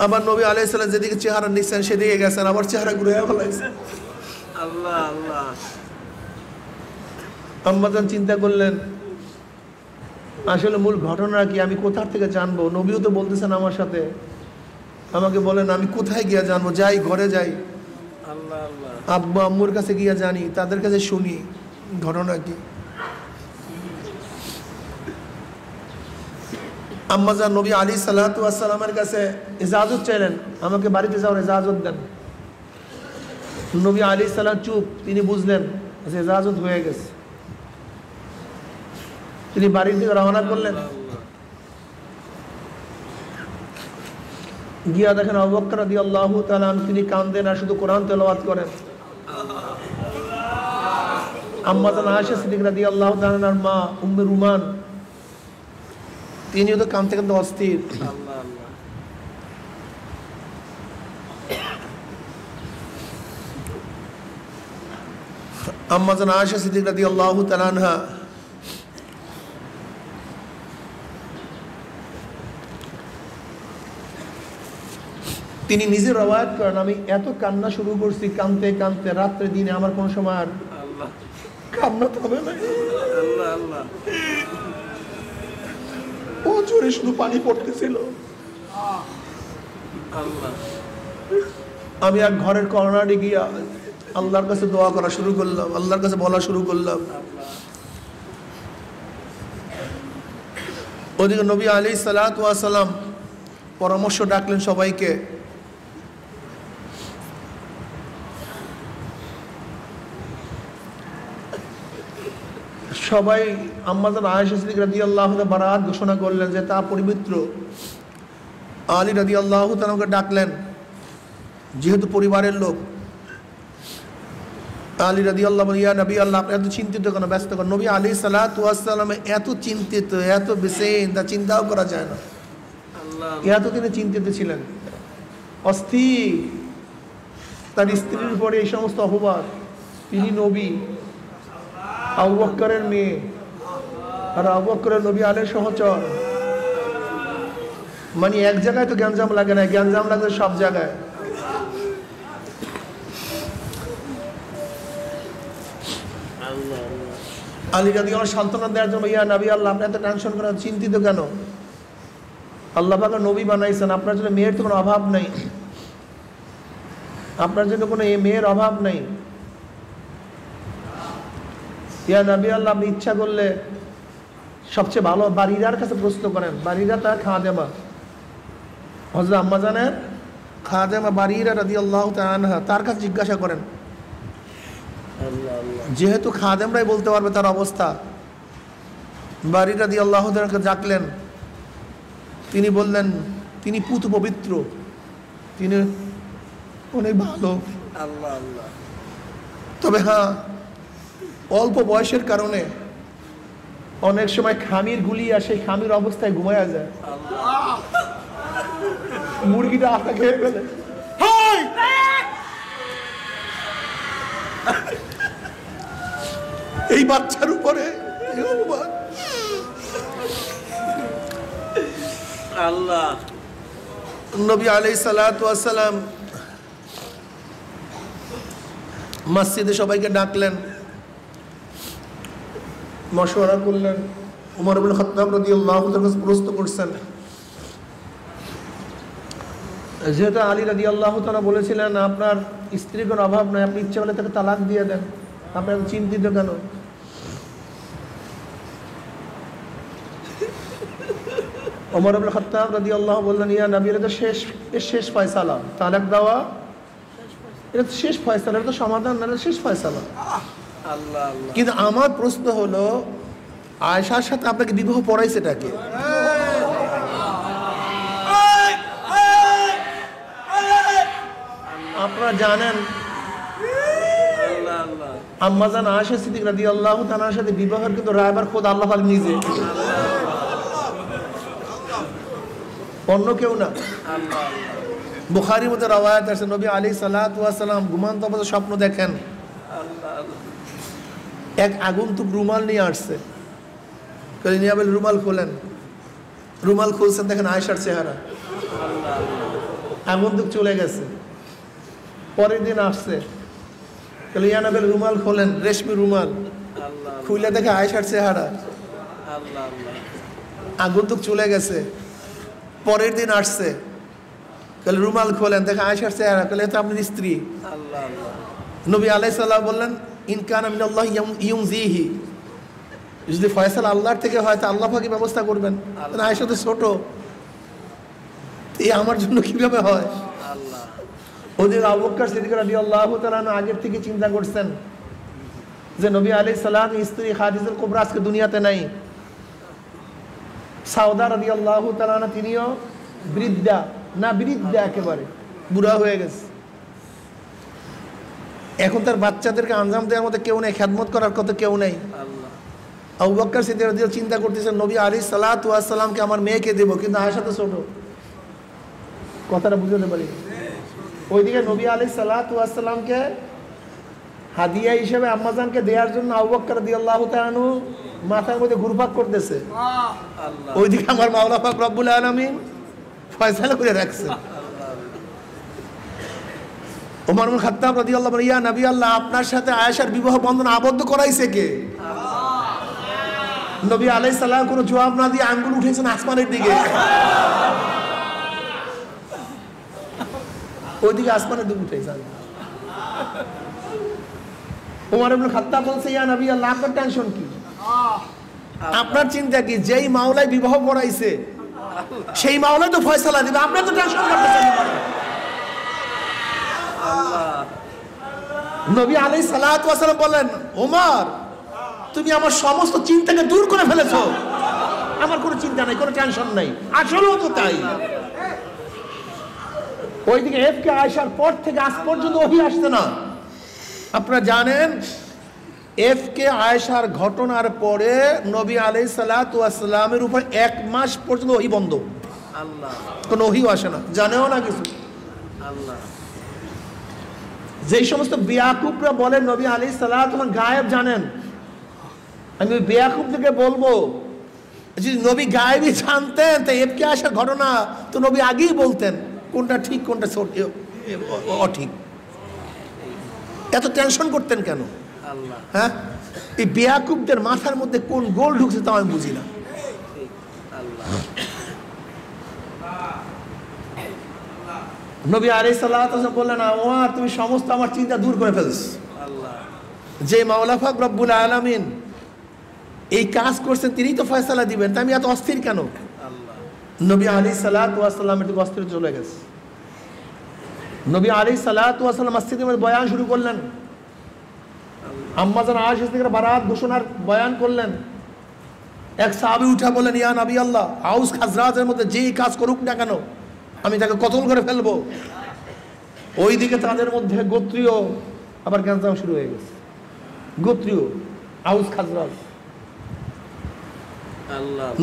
আবার নবী আলাইহিস সালাম যেদিকে চেহারা নিচ্ছেন সেদিকে গেছেন, আবার চেহারা ঘুরে ফেলাইছেন। আল্লাহ আল্লাহ। আম্মাজান চিন্তা করলেন, আসলে মূল ঘটনা কি, আমি কোথা থেকে জানবো? নবীও তো বলতেছেন আমার সাথে, আমাকে বলেন আমি কোথায় গিয়ে জানবো? যাই, ঘরে যাই। আব্বু আম্মুর কাছে গিয়ে জানি, তাদের কাছে শুনি ঘটনা কি। আম্মাজান নবী আলাইহিস সালাতু ওয়াস সালামের কাছে ইজাজত চাইলেন, আমাকে বাড়িতে যাওয়ার ইজাজত দেন। নবী আলাইহিস সালাম চুপ, তিনি বুঝলেন যে ইজাজত হয়ে গেছে। তিনি বাড়ির দিকে রওনা করলেন। গিয়া দেখেন আবু বকর রাদিয়াল্লাহু তাআলা আনহু তিনি কাঁদেন আর শুধু কোরআন তেলাওয়াত করেন। আম্মাজান আয়েশা সিদ্দিকা রাদিয়াল্লাহু তাআলার মা উম্মে রুমান তিনিও তো কাঁদতে কাঁদতে অস্থির। আম্মাজান আয়েশা সিদ্দিকা রাদিয়াল্লাহু তাআলা আনহা তিনি নিজে রওয়ায়াত করেন, আমি এত কান্না শুরু করছি কাঁদতে কাঁদতে রাত্রে দিনে আমার কোনো সময় আর কান্না থামে নাই। ও জোরে শুধু পানি পড়তেছিল। আমি এক ঘরের কর্নারে গিয়া আল্লাহর কাছে দোয়া করা শুরু করলাম, আল্লাহর কাছে বলা শুরু করলাম। ওদিকে নবী আলাইহিস সালাতু ওয়াস সালাম পরামর্শ ডাকলেন সবাইকে। সবাই আম্মাজান আয়েশা সিদ্দিকা রাদিয়াল্লাহু তাআলা বারাত ঘোষণা করলেন যে তা পবিত্র। আলী রাদিয়াল্লাহু তাআলাকে ডাকলেন, যেহেতু পরিবারের লোক। আলী রাদিয়াল্লাহু ইয়া নবী আল্লাহ, আপনি এত চিন্তিত কেন, ব্যস্ত কেন? নবী আলাইহিস সালাতু ওয়াস সালাম এত চিন্তিত, এত বেচেন, তা চিন্তাও করা যায় না। এত তিনি চিন্তিত ছিলেন, অস্থির। তার স্ত্রীর উপরে এই সমস্ত অপবাদ, তিনি নবী, আবু বকরের মেয়ে, আর আবু বকরের নবী আলের সহচর। মানে এক জায়গায় তো গ্যাঞ্জাম লাগে না, গ্যাঞ্জাম লাগে সব জায়গায়। আলী রাদিয়াল্লাহু সান্ত্বনা দেওয়ার জন্য, ইয়া নবী আল্লাহ, আপনি এত টেনশন করেন, চিন্তিত কেন? আল্লাহ পাক নবী বানাইছেন, আপনার জন্য মেয়ের তো কোনো অভাব নেই, আপনার জন্য কোনো মেয়ের অভাব নেই। ইয়া নবী আল্লাহ, আপনি ইচ্ছা করলে সবচেয়ে ভালো বারিরার কাছে প্রশ্ন করেন। বারিরা তার খাদেমা, হযরত আম্মাজানের খাদেমা বারিরা রাদিয়াল্লাহু তাআলা আনহা, তার কাছে জিজ্ঞাসা করেন। যেহেতু খাদেমরাই বলতে পারবে তার অবস্থা। বারিরা রাদিয়াল্লাহু তাআলাকে ডাকলেন। তিনি বললেন তিনি পুত পবিত্র, তিনি অনেক ভালো। তবে হ্যাঁ, অল্প বয়সের কারণে অনেক সময় খামির গুলি আসে, খামির অবস্থায় ঘুমায়া যায়, মুরগিটা আটা খেয়ে ফেলে। এই বাচ্চার উপরে আল্লাহ নবী আলাইহিস সালাতু ওয়াস সালাম মসজিদে সবাইকে ডাকলেন, মশওয়ারা করলেন। উমর ইবনে খাত্তাব রাদিয়াল্লাহু তাআলা প্রশ্ন করছেন, যেহেতু আলী রাদিয়াল্লাহু তাআলা বলেছিলেন আপনার স্ত্রীর কোনো অভাব নয়, আপনি ইচ্ছা করলে তাকে তালাক দিয়ে দেন, আপনি এত চিন্তিত কেন? উমর ইবনে খাত্তাব রাদিয়াল্লাহু বললেন, ইয়া নবী, এটা তো শেষ ফয়সালা, তালাক দেওয়া এটা তো শেষ ফয়সালা, এটা তো সমাধান না, এটা শেষ ফয়সালা। কিন্তু আমার প্রশ্ন হলো, আয়েশার সাথে আপনাকে বিবাহ পড়াইছেটাকে? আপনারা জানেন আম্মাজান আয়েশা সিদ্দিকা রাদিয়াল্লাহু তাআলার সাথে বিবাহের কিন্তু রায়বার খোদ আল্লাহ পাক নিজে, অন্য কেউ না। বুখারীর মধ্যে রওয়ায়াত আছে, নবী আলাইহিস সালাতু ওয়াস সালাম ঘুমন্ত অবস্থায় স্বপ্ন দেখেন এক আগন্তুক রুমাল নিয়ে আসছে। নিয়ে বলে রুমাল খোলেন, রুমাল খুলছেন, দেখেন আয়েশার চেহারা। আগন্তুক চলে গেছে, পরের দিন আসছে, ইয়ানাবেল রুমাল খোলেন, রেশমি রুমাল খুলে দেখে আয়েশার চেহারা। আগন্তুক চলে গেছে, পরের দিন আসছে, তাহলে রুমাল খোলেন, দেখে আয়েশার চেহারা, তাহলে তো আপনার স্ত্রী। নবী আলাইহিস সালাম বললেন ইন কানা মিনাল্লাহি ইউনজিহি, যদি ফয়সালা আল্লাহর থেকে হয় তা আল্লাহ পাকই ব্যবস্থা করবেন। আয়েশা তো ছোট, এই আমার জন্য কিভাবে হয়? ওদিকে আবু বকর সিদ্দিক রাদিয়াল্লাহু তাআলা আগের থেকে চিন্তা করছেন যে নবী আলাইহিস সালাম স্ত্রী খাদিজাতুল কুবরা আজকে দুনিয়াতে নাই। সাউদা রাদিয়াল্লাহু তাআলা তিনিও বৃদ্ধা, না বৃদ্ধা একেবারে বুড়া হয়ে গেছে। এখন তার বাচ্চাদেরকে আঞ্জাম দেওয়ার মতো কেউ নেই, খেদমত করার কত কেউ নেই। আবু বকর সিদ্দিক রাদিয়াল্লাহু চিন্তা করতেছেন নবী আলাইহিস সালাতু ওয়াস সালামকে আমার মেয়েকে দেব, কিন্তু আয়েশা তো ছোট। কথাটা বুঝতে পারি। ওইদিকে নবী আলাইহিস সালাতু ওয়াস সালামকে হাদিয়া হিসেবে আম্মাজানকে দেওয়ার জন্য আবু বকর রাদিয়াল্লাহু তাআলা আনহু মাথার মধ্যে ঘুরপাক করতেছে। ওইদিকে আমার মাওলা পাক রব্বুল আলামিন ফয়সালা করে রাখছে। ওমর ইবনে খাত্তাব রাদিয়াল্লাহু আনহু, ইয়া নবী আল্লাহ, আপনার সাথে আয়েশার বিবাহ বন্ধন আবদ্ধ করাইছে কে? নবী আলাইহিস সালাম কোনো জবাব না দিয়ে আঙ্গুল উঠেছেন আসমানের দিকে। ওইদিকে আসমানের দিকে উঠেছেন। ওমর ইবনে খাত্তাব বলছে, ইয়া নবী আল্লাহ, আপনার টেনশন কি? আপনার চিন্তা কি? যেই মাওলাই বিবাহ করাইছে সেই মাওলাই তো ফয়সালা দিবে, আপনার তো টেনশন করতেছেন। নবী আলাইহিস সালাতু ওয়াস সালাম বলেন, ওমর, তুমি আমার সমস্ত চিন্তাকে দূর করে ফেলেছো, আমার কোনো চিন্তা নাই, কোনো টেনশন নাই। আসলেও তো তাই। ওইদিকে এফকে আয়েশার পর থেকে আজ পর্যন্ত ওহী আসছে না। আপনারা জানেন এফকে আয়েশার ঘটনার পরে নবী আলাইহিস সালাতু ওয়াস সালামের উপর 1 মাস পর্যন্ত ওহী বন্ধ, কোনো ওহীও আসে না, জানেও না কিছু। যেই সমস্ত বেয়াকুবরা বলেন নবী আলাইহিস সালাতু ওয়াস সালাম গায়েব জানেন, আমি ওই বেয়াকুবদেরকে বলবো, যদি নবী গায়েবই জানতেন তো এফকে আয়েশার ঘটনা তো নবী আগেই বলতেন কোনটা ঠিক কোনটা অঠিক। এত টেনশন করতেন কেন? হ্যাঁ, এই বেয়াকুবদের মাথার মধ্যে কোন গোল ঢুকছে তা আমি বুঝি না। নবী আলাইহিস সালাতু ওয়াস সালাম বললেন, ওমর, তুমি সমস্ত আমার চিন্তা দূর করে ফেলছ। যে মাওলা পাক রব্বুল আলামিন এই কাজ করছেন তিনিই তো ফয়সালা দিবেন, তা আমি এত অস্থির কেন? নবী আলাইহিস সালাতু ওয়াস সালাম একটু অস্থির চলে গেছে। নবী আলাইহিস সালাতু ওয়াস সালাম মসজিদের মধ্যে বয়ান শুরু করলেন। আম্মাজান আয়েশা থেকে বারাত ঘোষণার বয়ান করলেন। এক সাহাবী উঠে বলেন, ইয়া নবী আল্লাহ, আউস খাজরাজের মধ্যে যেই কাজ করুক না কেন আমি তাকে কতল করে ফেলবো। ওইদিকে তাদের মধ্যে গোত্রীয় আবার গ্যাঞ্জাম শুরু হয়ে গেছে। গোত্রীয় আউস খাজরাজ।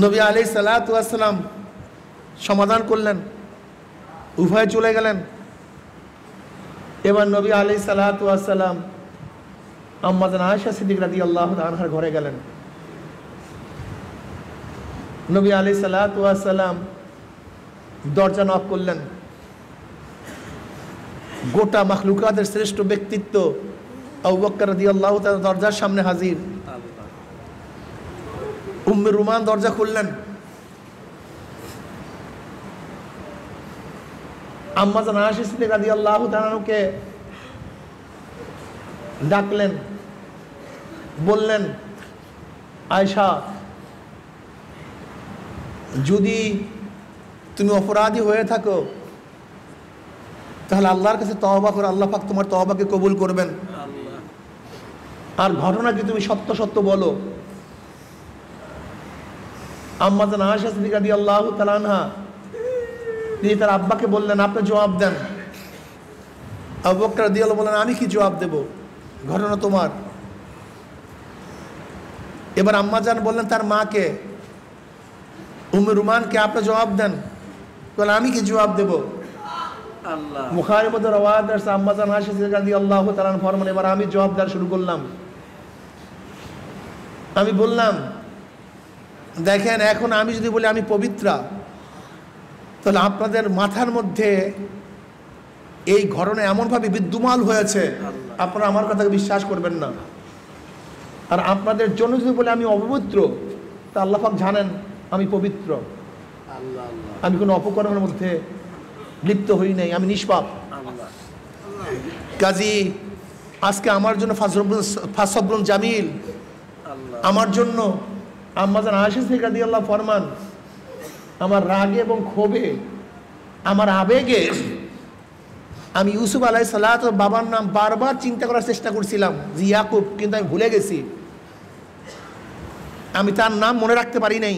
নবী আলাইহিস সালাতু ওয়াস সালাম সমাধান করলেন, উভয়ে চলে গেলেন। এবার নবী আলাইহিস সালাতু ওয়াস সালাম আম্মাজান আয়েশা সিদ্দিক রাদিয়াল্লাহু আনহার ঘরে গেলেন। নবী আলাইহিস সালাতু ওয়াস সালাম দরজা নক করলেন। গোটা মাখলুকাতের শ্রেষ্ঠ ব্যক্তিত্ব আবু বকর রাদিয়াল্লাহু তাআলা দরজার সামনে হাজির। উম্মে রুমান দরজা খুললেন। আম্মাজান আয়েশা সিদ্দিক রাদিয়াল্লাহু তাআলাকে ডাকলেন, বললেন, আয়েশা, যদি তুমি অপরাধী হয়ে থাকো তাহলে আল্লাহর কাছে তওবা করো, আল্লাহ পাক তোমার তওবাকে কবুল করবেন। আর ঘটনা কি তুমি সত্য সত্য বলো। আম্মাজান আয়েশা সিদ্দিকা রাদিয়াল্লাহু তাআলা আনহা তিনি তার আব্বাকে বললেন, আপনি জবাব দেন। আবু বকর রাদিয়াল্লাহু বললেন, আমি কি জবাব দেব, ঘটনা তোমার। এবার আম্মাজান বললেন তার মাকে, উম্মে রুমানকে, আপনি জবাব দেন। বলে, আমি কি জবাব দেব। বুখারীর মধ্যে রওয়ায়াত আছে, আম্মাজান আয়েশা সিদ্দিকা রাদিয়াল্লাহু তাআলা ফরমান, এবার আমি জবাব দেওয়া শুরু করলাম। আমি বললাম, দেখেন, এখন আমি যদি বলি আমি পবিত্রা, তাহলে আপনাদের মাথার মধ্যে এই ঘটনা এমনভাবে বিদ্যমান হয়েছে আপনারা আমার কথাকে বিশ্বাস করবেন না। আর আপনাদের জন্য যদি বলে আমি অপবিত্র, তা আল্লাহ পাক জানেন আমি পবিত্র, আমি কোনো অপকর্মের মধ্যে লিপ্ত হই নাই, আমি নিষ্পাপ। কাজী আজকে আমার জন্য ফাসবরুন জামিল, আমার জন্য আম্মাজান আয়েশা সিদ্দিকা রাদিয়াল্লাহু ফরমান, আমার রাগে এবং ক্ষোভে, আমার আবেগে আমি ইউসুফ আলাইহিস সালাত বাবার নাম বারবার চিন্তা করার চেষ্টা করছিলাম যে ইয়াকুব, কিন্তু আমি ভুলে গেছি, আমি তার নাম মনে রাখতে পারি নাই।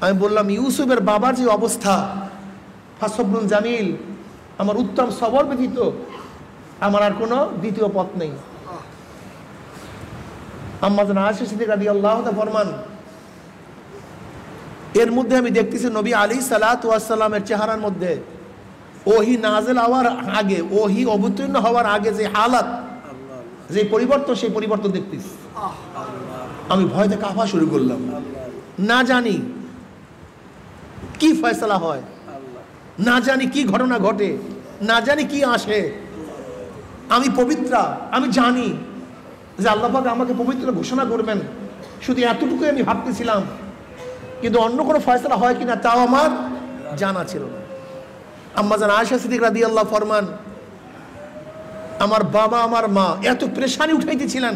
আমি বললাম ইউসুফের বাবার যে অবস্থা, ফাসবরুন জামিল, আমার উত্তম সবর ব্যতীত আমার আর কোনো দ্বিতীয় পথ নেই। আম্মাজান আয়েশা সিদ্দিকা রাদিয়াল্লাহু তাআলা ফরমান, এর মধ্যে আমি দেখতেছি নবী আলাইহিস সালাতু ওয়াস সালামের চেহারার মধ্যে ওহী নাযিল হওয়ার আগে, ওহী অবতীর্ণ হওয়ার আগে যে হালাত, যে পরিবর্তন, সেই পরিবর্তন দেখতেছি। আমি ভয়তে কাঁপা শুরু করলাম, না জানি কি ফয়সালা হয়, না জানি কি ঘটনা ঘটে, না জানি কি আসে। আমি পবিত্রা, আমি জানি যে আল্লাহ পাক আমাকে পবিত্র ঘোষণা করবেন, শুধু এতটুকুই আমি ভাবতেছিলাম, কিন্তু অন্য কোনো ফয়সালা হয় কিনা তাও আমার জানা ছিল না। আম্মাজান আয়েশা সিদ্দিকা রাদিয়াল্লাহু ফরমান, আমার বাবা আমার মা এত পেরেশানি উঠাইতেছিলেন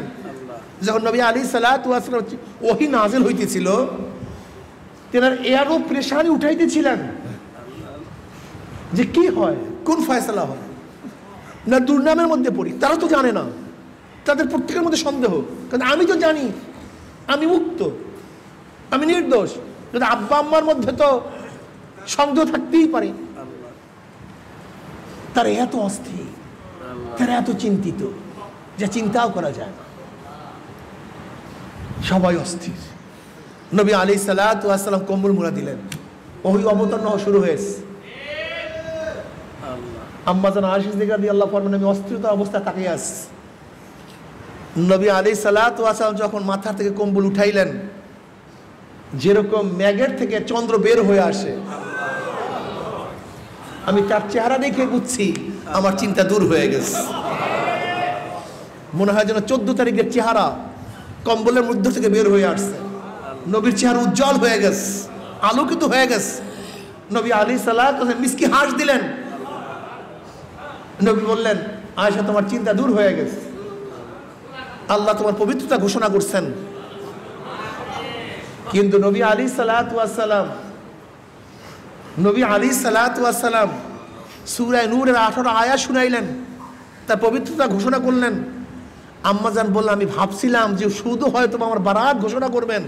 যখন নবী আলাইহিস সালাতু ওয়াস সালাম ওহী নাযিল হইতেছিল, তেনার এরও পেরেশানি উঠাইতেছিলেন যে কি হয়, কোন ফয়সালা হয়, না দুর্নামের মধ্যে পড়ি। তারা তো জানে না, তাদের প্রত্যেকের মধ্যে সন্দেহ, কারণ আমি তো জানি আমি মুক্ত, আমি নির্দোষ, কিন্তু আব্বা আম্মার মধ্যে তো সন্দেহ থাকতেই পারে। তারা এত অস্থির, তারা এত চিন্তিত, যা চিন্তাও করা যায় না। সবাই অস্থির। নবী আলাইহিস সালাতু ওয়াস সালাম কম্বল মুড়া দিলেন, ওহী অবতীর্ণ হওয়া শুরু হয়েছে। আম্মাজান আয়েশা সিদ্দিকা রাদিয়াল্লাহু আনহা, আমি অস্থিরতা অবস্থা তাকিয়ে আছি। নবী আলাইহিস সালাতু ওয়াস সালাম যখন মাথার থেকে কম্বল উঠাইলেন, যেরকম মেঘের থেকে চন্দ্র বের হয়ে আসে, আমি তার চেহারা দেখে বুঝছি আমার চিন্তা দূর হয়ে গেছে। মনে হয় যেন 14 তারিখের চেহারা কম্বলের মধ্য থেকে বের হয়ে আসছে। নবীর চেহারা উজ্জ্বল হয়ে গেছে, আলোকিত হয়ে গেছে। নবী আলাইহিস সালাতু ওয়াস সালাম মিষ্টি হাসি দিলেন। নবী বললেন, আয়েশা তোমার চিন্তা দূর হয়ে গেছে, আল্লাহ তোমার পবিত্রতা ঘোষণা করছেন। কিন্তু নবী আলাইহিস সালাতু ওয়াস সালাম, নবী আলাইহিস সালাতু ওয়াস সালাম সূরা নূরের 18 আয়াত শুনাইলেন, তার পবিত্রতা ঘোষণা করলেন। আম্মাজান বললেন, আমি ভাবছিলাম যে শুধু হয়তো আমার বারাত ঘোষণা করবেন,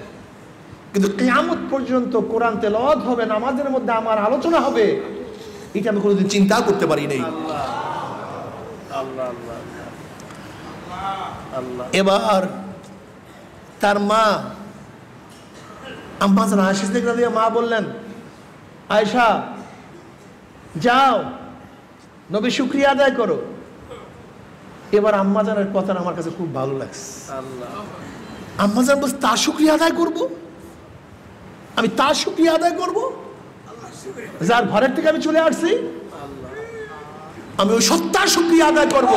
কিন্তু কিয়ামত পর্যন্ত কোরআন তেলাওয়াত হবে, নামাজের মধ্যে আমার আলোচনা হবে, এটা আমি কোনোদিন চিন্তা করতে পারি নাই। এবার তার মা আম্মাজান আয়েশা সিদ্দিকা রাদিয়াল্লাহু মা বললেন, আয়েশা যাও নবী শুকরিয়া আদায় করো। এবার আম্মাজানের কথা আমার কাছে খুব ভালো লাগছে। আম্মাজান বলছে, তার শুকরিয়া আদায় করব, আমি তার শুকরিয়া আদায় করব যার ঘরের থেকে আমি চলে আসছি, আমি ওই সত্তার শুকরিয়া আদায় করব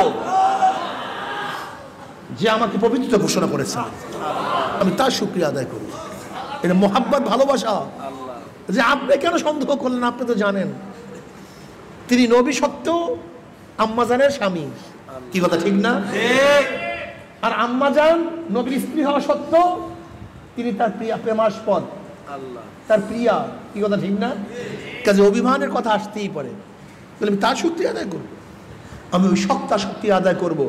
যে আমাকে পবিত্রতা ঘোষণা করেছে, আমি তার শুকরিয়া আদায় করব। এটা মোহাব্বত, ভালোবাসা। যে আপনি কেন সন্দেহ করলেন, আপনি তো জানেন তিনি নবী সত্ত্বেও আম্মাজানের স্বামী, কি কথা ঠিক না? আর আম্মাজান নবীর স্ত্রী হওয়া সত্ত্বেও তিনি তার প্রিয়া, প্রেমাস্পদ, তার প্রিয়া, কি কথা ঠিক না? কাজে অভিমানের কথা আসতেই পারে। আমি তার শক্তি আদায় করব, আমি ওই সত্তা শক্তি আদায় করব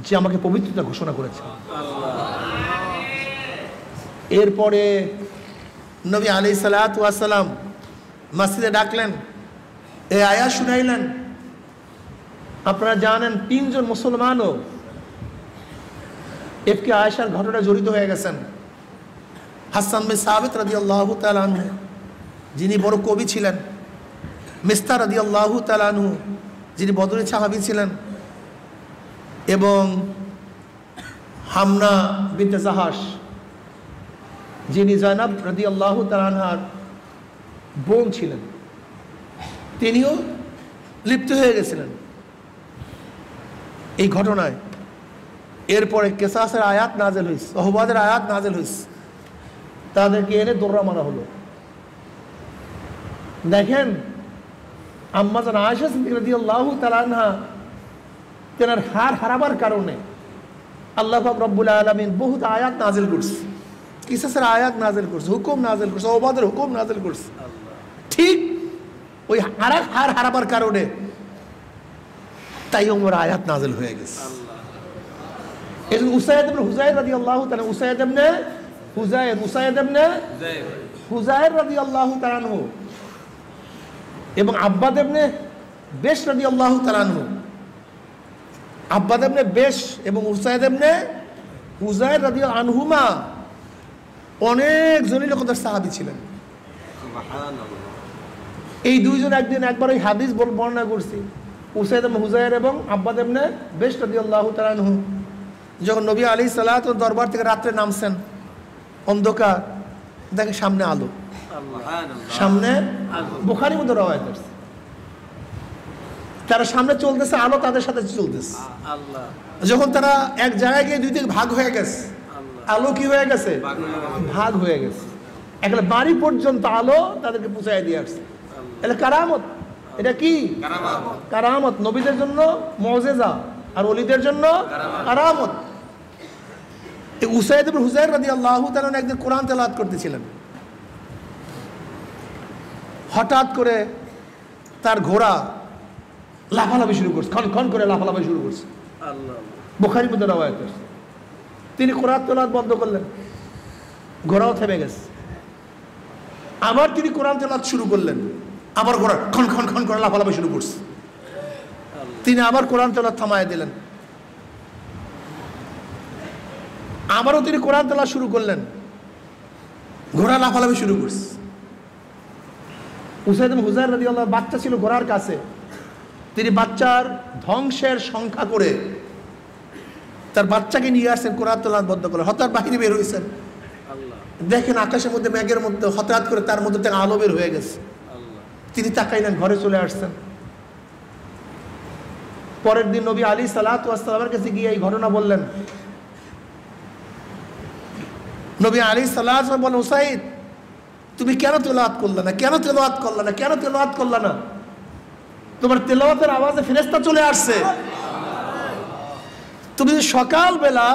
যে আমাকে পবিত্রতা ঘোষণা করেছে। এরপরে নবী আলাইহিস সালাতু ওয়াস সালাম মসজিদে ডাকলেন, এই আয়াত শুনাইলেন। আপনারা জানেন 3 জন মুসলমানও এফকে আয়েশার ঘটনায় জড়িত হয়ে গেছেন। হাসান বিন সাবিত রাদিয়াল্লাহু তাআলা আনহু, যিনি বড় কবি ছিলেন, মিস্তাহ রাদিয়াল্লাহু তাআলা আনহু, যিনি বদরের সাহাবী ছিলেন, এবং হামনা বিনতে জাহাশ, যিনি জয়নাব রাদিয়াল্লাহু তাআলা আনহার বোন ছিলেন, তিনিও লিপ্ত হয়ে গেছিলেন এই ঘটনায়। এরপরে কেসাসের আয়াত নাজেল হয়েছে, অহবাদের আয়াত নাজেল হয়েছে, তাদেরকে এনে দৌড়া মারা হলো। দেখেন আম্মা জান আয়েশা সিদ্দিকা রাদিয়াল্লাহু তাআলা আনহা তেনার হার হারাবার কারণে আল্লাহ পাক রব্বুল আলামিন বহুত আয়াত নাজিল করছে, কিসাসের আয়াত নাজিল করছে, হুকুম নাজিল করছে, ওবাদের হুকুম নাজিল করছে। ঠিক ওই হার হারাবার কারণে তাই ওমর আয়াত নাজিল হয়ে গেছে। এই জন্য উসাইদ ইবনে হুযাইর রাদিয়াল্লাহু তাআলা, উসাইদ ইবনে হুযাইর রাদিয়াল্লাহু তাআলা আনহু এবং আব্বাদ ইবনে বেশ রাদিয়াল্লাহু তাআলা আনহু, আব্বাদ ইবনে বেশ এবং উসাইদ ইবনে হুযাইর রাদিয়াল্লাহু আনহুমা অনেক জলিলকদার সাহাবী ছিলেন। এই দুইজন একবার ওই হাদিস বর্ণনা করছি, উসাইদ ইবনে হুযাইর এবং আব্বাদ ইবনে বেশ রাদিয়াল্লাহু তাআলা আনহু যখন নবী আলাইহিস সালাতু দরবার থেকে রাত্রে নামছেন, অন্ধকার, দেখে সামনে আলো, সামনে বুখারীর মধ্যে রওয়ায়াত আছে, তারা সামনে চলতেছে, আলো তাদের সাথে চলতেছে। যখন তারা এক জায়গায় গিয়ে দুই দিকে ভাগ হয়ে গেছে, আলো কি হয়ে গেছে, ভাগ হয়ে গেছে, একেবারে বাড়ি পর্যন্ত আলো তাদেরকে পৌঁছায় দিয়ে আসছে। এটা কারামত, এটা কি কারামত, নবীদের জন্য মুজিজা আর ওলিদের জন্য কারামত। উসাইদ ইবনে হুযাইর রাদিয়াল্লাহু তাআলা একদিন কোরআন তেলাওয়াত করতেছিলেন, হঠাৎ করে তার ঘোড়া লাফালাফি শুরু করছে, খন করে লাফালাফি শুরু করছে, বুখারীর মধ্যে রওয়ায়াত আছে। তিনি কোরআন তেলাওয়াত বন্ধ করলেন, ঘোড়াও থেমে গেছে। আবার তিনি কোরআন তেলাওয়াত শুরু করলেন, আবার ঘোড়া খন করে লাফালাফি শুরু করছে। তিনি আবার কোরআন তেলাওয়াত থামায় দিলেন, আবারও তিনি কোরআন তেলাওয়াত শুরু করলেন, ঘোড়া লাফালাফি শুরু করছে। উসাইদ ইবনে হুযাইর রাদিয়াল্লাহু বাচ্চা ছিল ঘোড়ার কাছে, তিনি বাচ্চার ধ্বংসের সংখ্যা করে তার বাচ্চাকে নিয়ে আসছেন, কোরআন তেলাওয়াত বন্ধ করে। হঠাৎ বাহিরে বের হয়েছেন, দেখেন আকাশের মধ্যে মেঘের মধ্যে হঠাৎ করে তার মধ্যে থেকে আলো বের হয়ে গেছে। তিনি তাকাইলেন, ঘরে চলে আসছেন। পরের দিন নবী আলাইহিস সালাতু ওয়াস সালামের কাছে গিয়ে এই ঘটনা বললেন। নবী আলাইহিস সালাতু ওয়াস বলেন, উসাইদ তুমি কেন তেলাওয়াত করলে না, কেন তেলাওয়াত করলে না, কেন তেলাওয়াত করলে না? তোমার তেলাওয়াতের আওয়াজে ফেরেশতা চলে আসছে। তুমি যদি সকালবেলা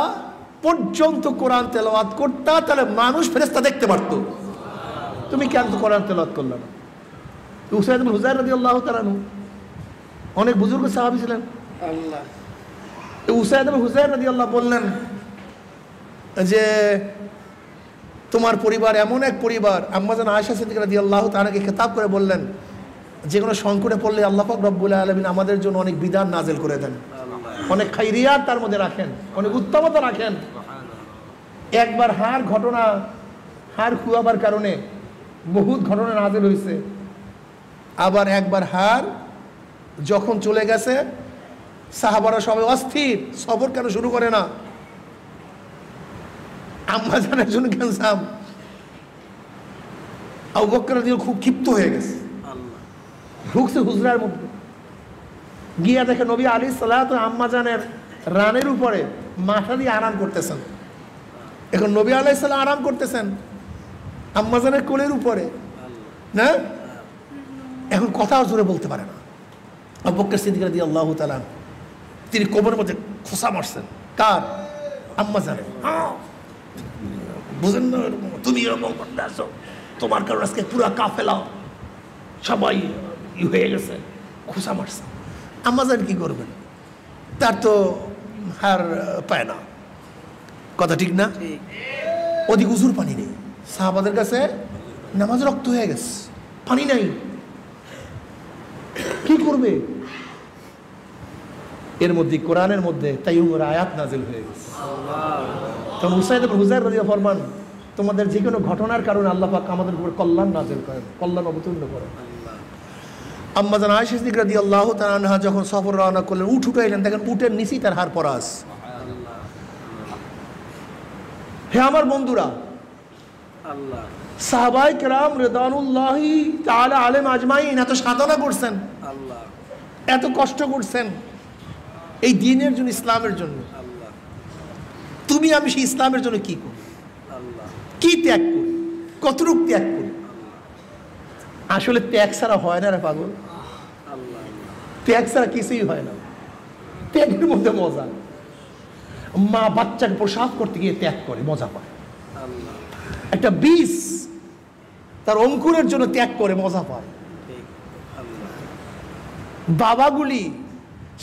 পর্যন্ত কোরআন তেলাওয়াত করতা তাহলে মানুষ ফেরেশতা দেখতে পারতো, তুমি কেন কোরআন তেলাওয়াত করলে না? উসাইদ ইবনে হুযাইর রাদিয়াল্লাহু তাআলা অনেক বুজুর্গ সাহাবী ছিলেন। উসাইদ ইবনে হুযাইর রাদিয়াল্লাহু বললেন যে তোমার পরিবার এমন এক পরিবার, আম্মা জান আয়েশা সিদ্দিকা রাদিয়াল্লাহু তাআলাকে খেতাব করে বললেন, যে কোনো সংকটে পড়লে আল্লাহ পাক রব্বুল আলামিন আমাদের জন্য অনেক বিধান নাজিল করে দেন, অনেক খাইরিয়াত তার মধ্যে রাখেন, অনেক উত্তমতা রাখেন। একবার হাড় খুয়াবার কারণে বহুত ঘটনা নাজিল হয়েছে। আবার একবার হাড় যখন চলে গেছে, সাহাবারা সবাই অস্থির, সবর কেন শুরু করে না? আম্মা জানের জন্য ক্যান্সাম, আবু বকর রাদিয়াল্লাহু খুব ক্ষিপ্ত হয়ে গেছে, ঢুকছে হুজরার মধ্যে, গিয়া দেখে নবী আলাইহিস সালাতু আম্মা জানের রানের উপরে মাথা দিয়ে আরাম করতেছেন। এখন নবী আলাইহিস সালাম আরাম করতেছেন আম্মা জানের কোলের উপরে, না? এখন কথাও জোরে বলতে পারে না। আবু বকর সিদ্দিক রাদিয়াল্লাহু তাআলা তিনি কোমরের মধ্যে খোঁচা মারছেন। কার? আম্মা জানের। বুঝেন না, তুমি এরকম করতে আসো, তোমার কারণে আজকে পুরো কাফেলা সবাই হয়ে গেছে, খোঁচা মারছে। আম্মা জান কি করবেন, তার তো হার পায় না, কথা ঠিক না? ওদিকে উজুর পানি নেই, সাহাবাদের কাছে নামাজ রক্ত হয়ে গেছে, পানি নাই, কি করবে? এর মধ্যে কোরআনের মধ্যে তাইয়ুমের আয়াত নাজিল হয়ে গেছে। তখন উসাইদ ইবনে হুযাইর রাদিয়াল্লাহু ফরমান, তোমাদের যে কোনো ঘটনার কারণে আল্লাহ পাক আমাদের উপর কল্যাণ নাজিল করেন, কল্যাণ অবতীর্ণ করেন। আম্মা জান আয়েশা সিদ্দিকা রাদিয়াল্লাহু তাআলা আনহা যখন সফর রওনা করলেন, উট উঠাইলেন, দেখেন উটের নিচেই তার হাড় পরাস। হে আমার বন্ধুরা, সাহাবায়ে কেরাম রিদওয়ানুল্লাহি তাআলা আলাইহিম আজমাইন এত সাধনা করছেন, এত কষ্ট করছেন এই দ্বীনের জন্য, ইসলামের জন্য। তুমি আমি সেই ইসলামের জন্য কি করি, কি ত্যাগ করি, কতটুকু ত্যাগ করি? আসলে ত্যাগ ছাড়া হয় না রে পাগল। ত্যাগ ছাড়া কিছুই হয় না। ত্যাগের মধ্যে মজা। মা বাচ্চাকে প্রসাব করতে গিয়ে ত্যাগ করে, মজা পায়। একটা বীজ তার অঙ্কুরের জন্য ত্যাগ করে, মজা পায়। বাবাগুলি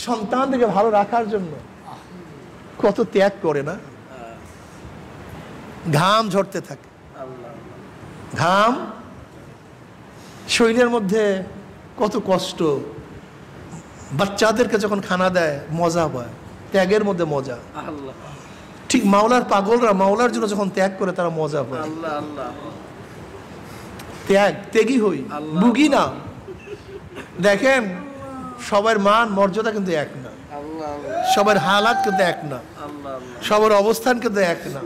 সন্তানদেরকে ভালো রাখার জন্য কত ত্যাগ করে না। ঘাম ঝরতে থাকে, ঘাম শরীরের মধ্যে কত কষ্ট। বাচ্চাদেরকে যখন খানা দেয় মজা পায়, ত্যাগের মধ্যে মজা। ঠিক মাওলার পাগলরা মাওলার জন্য যখন ত্যাগ করে তারা মজা পায়। ত্যাগী হই, বুগি না। দেখেন সবার মান মর্যাদা কিন্তু এক না, সবার হালাত কিন্তু এক না, সবার অবস্থান কিন্তু এক না।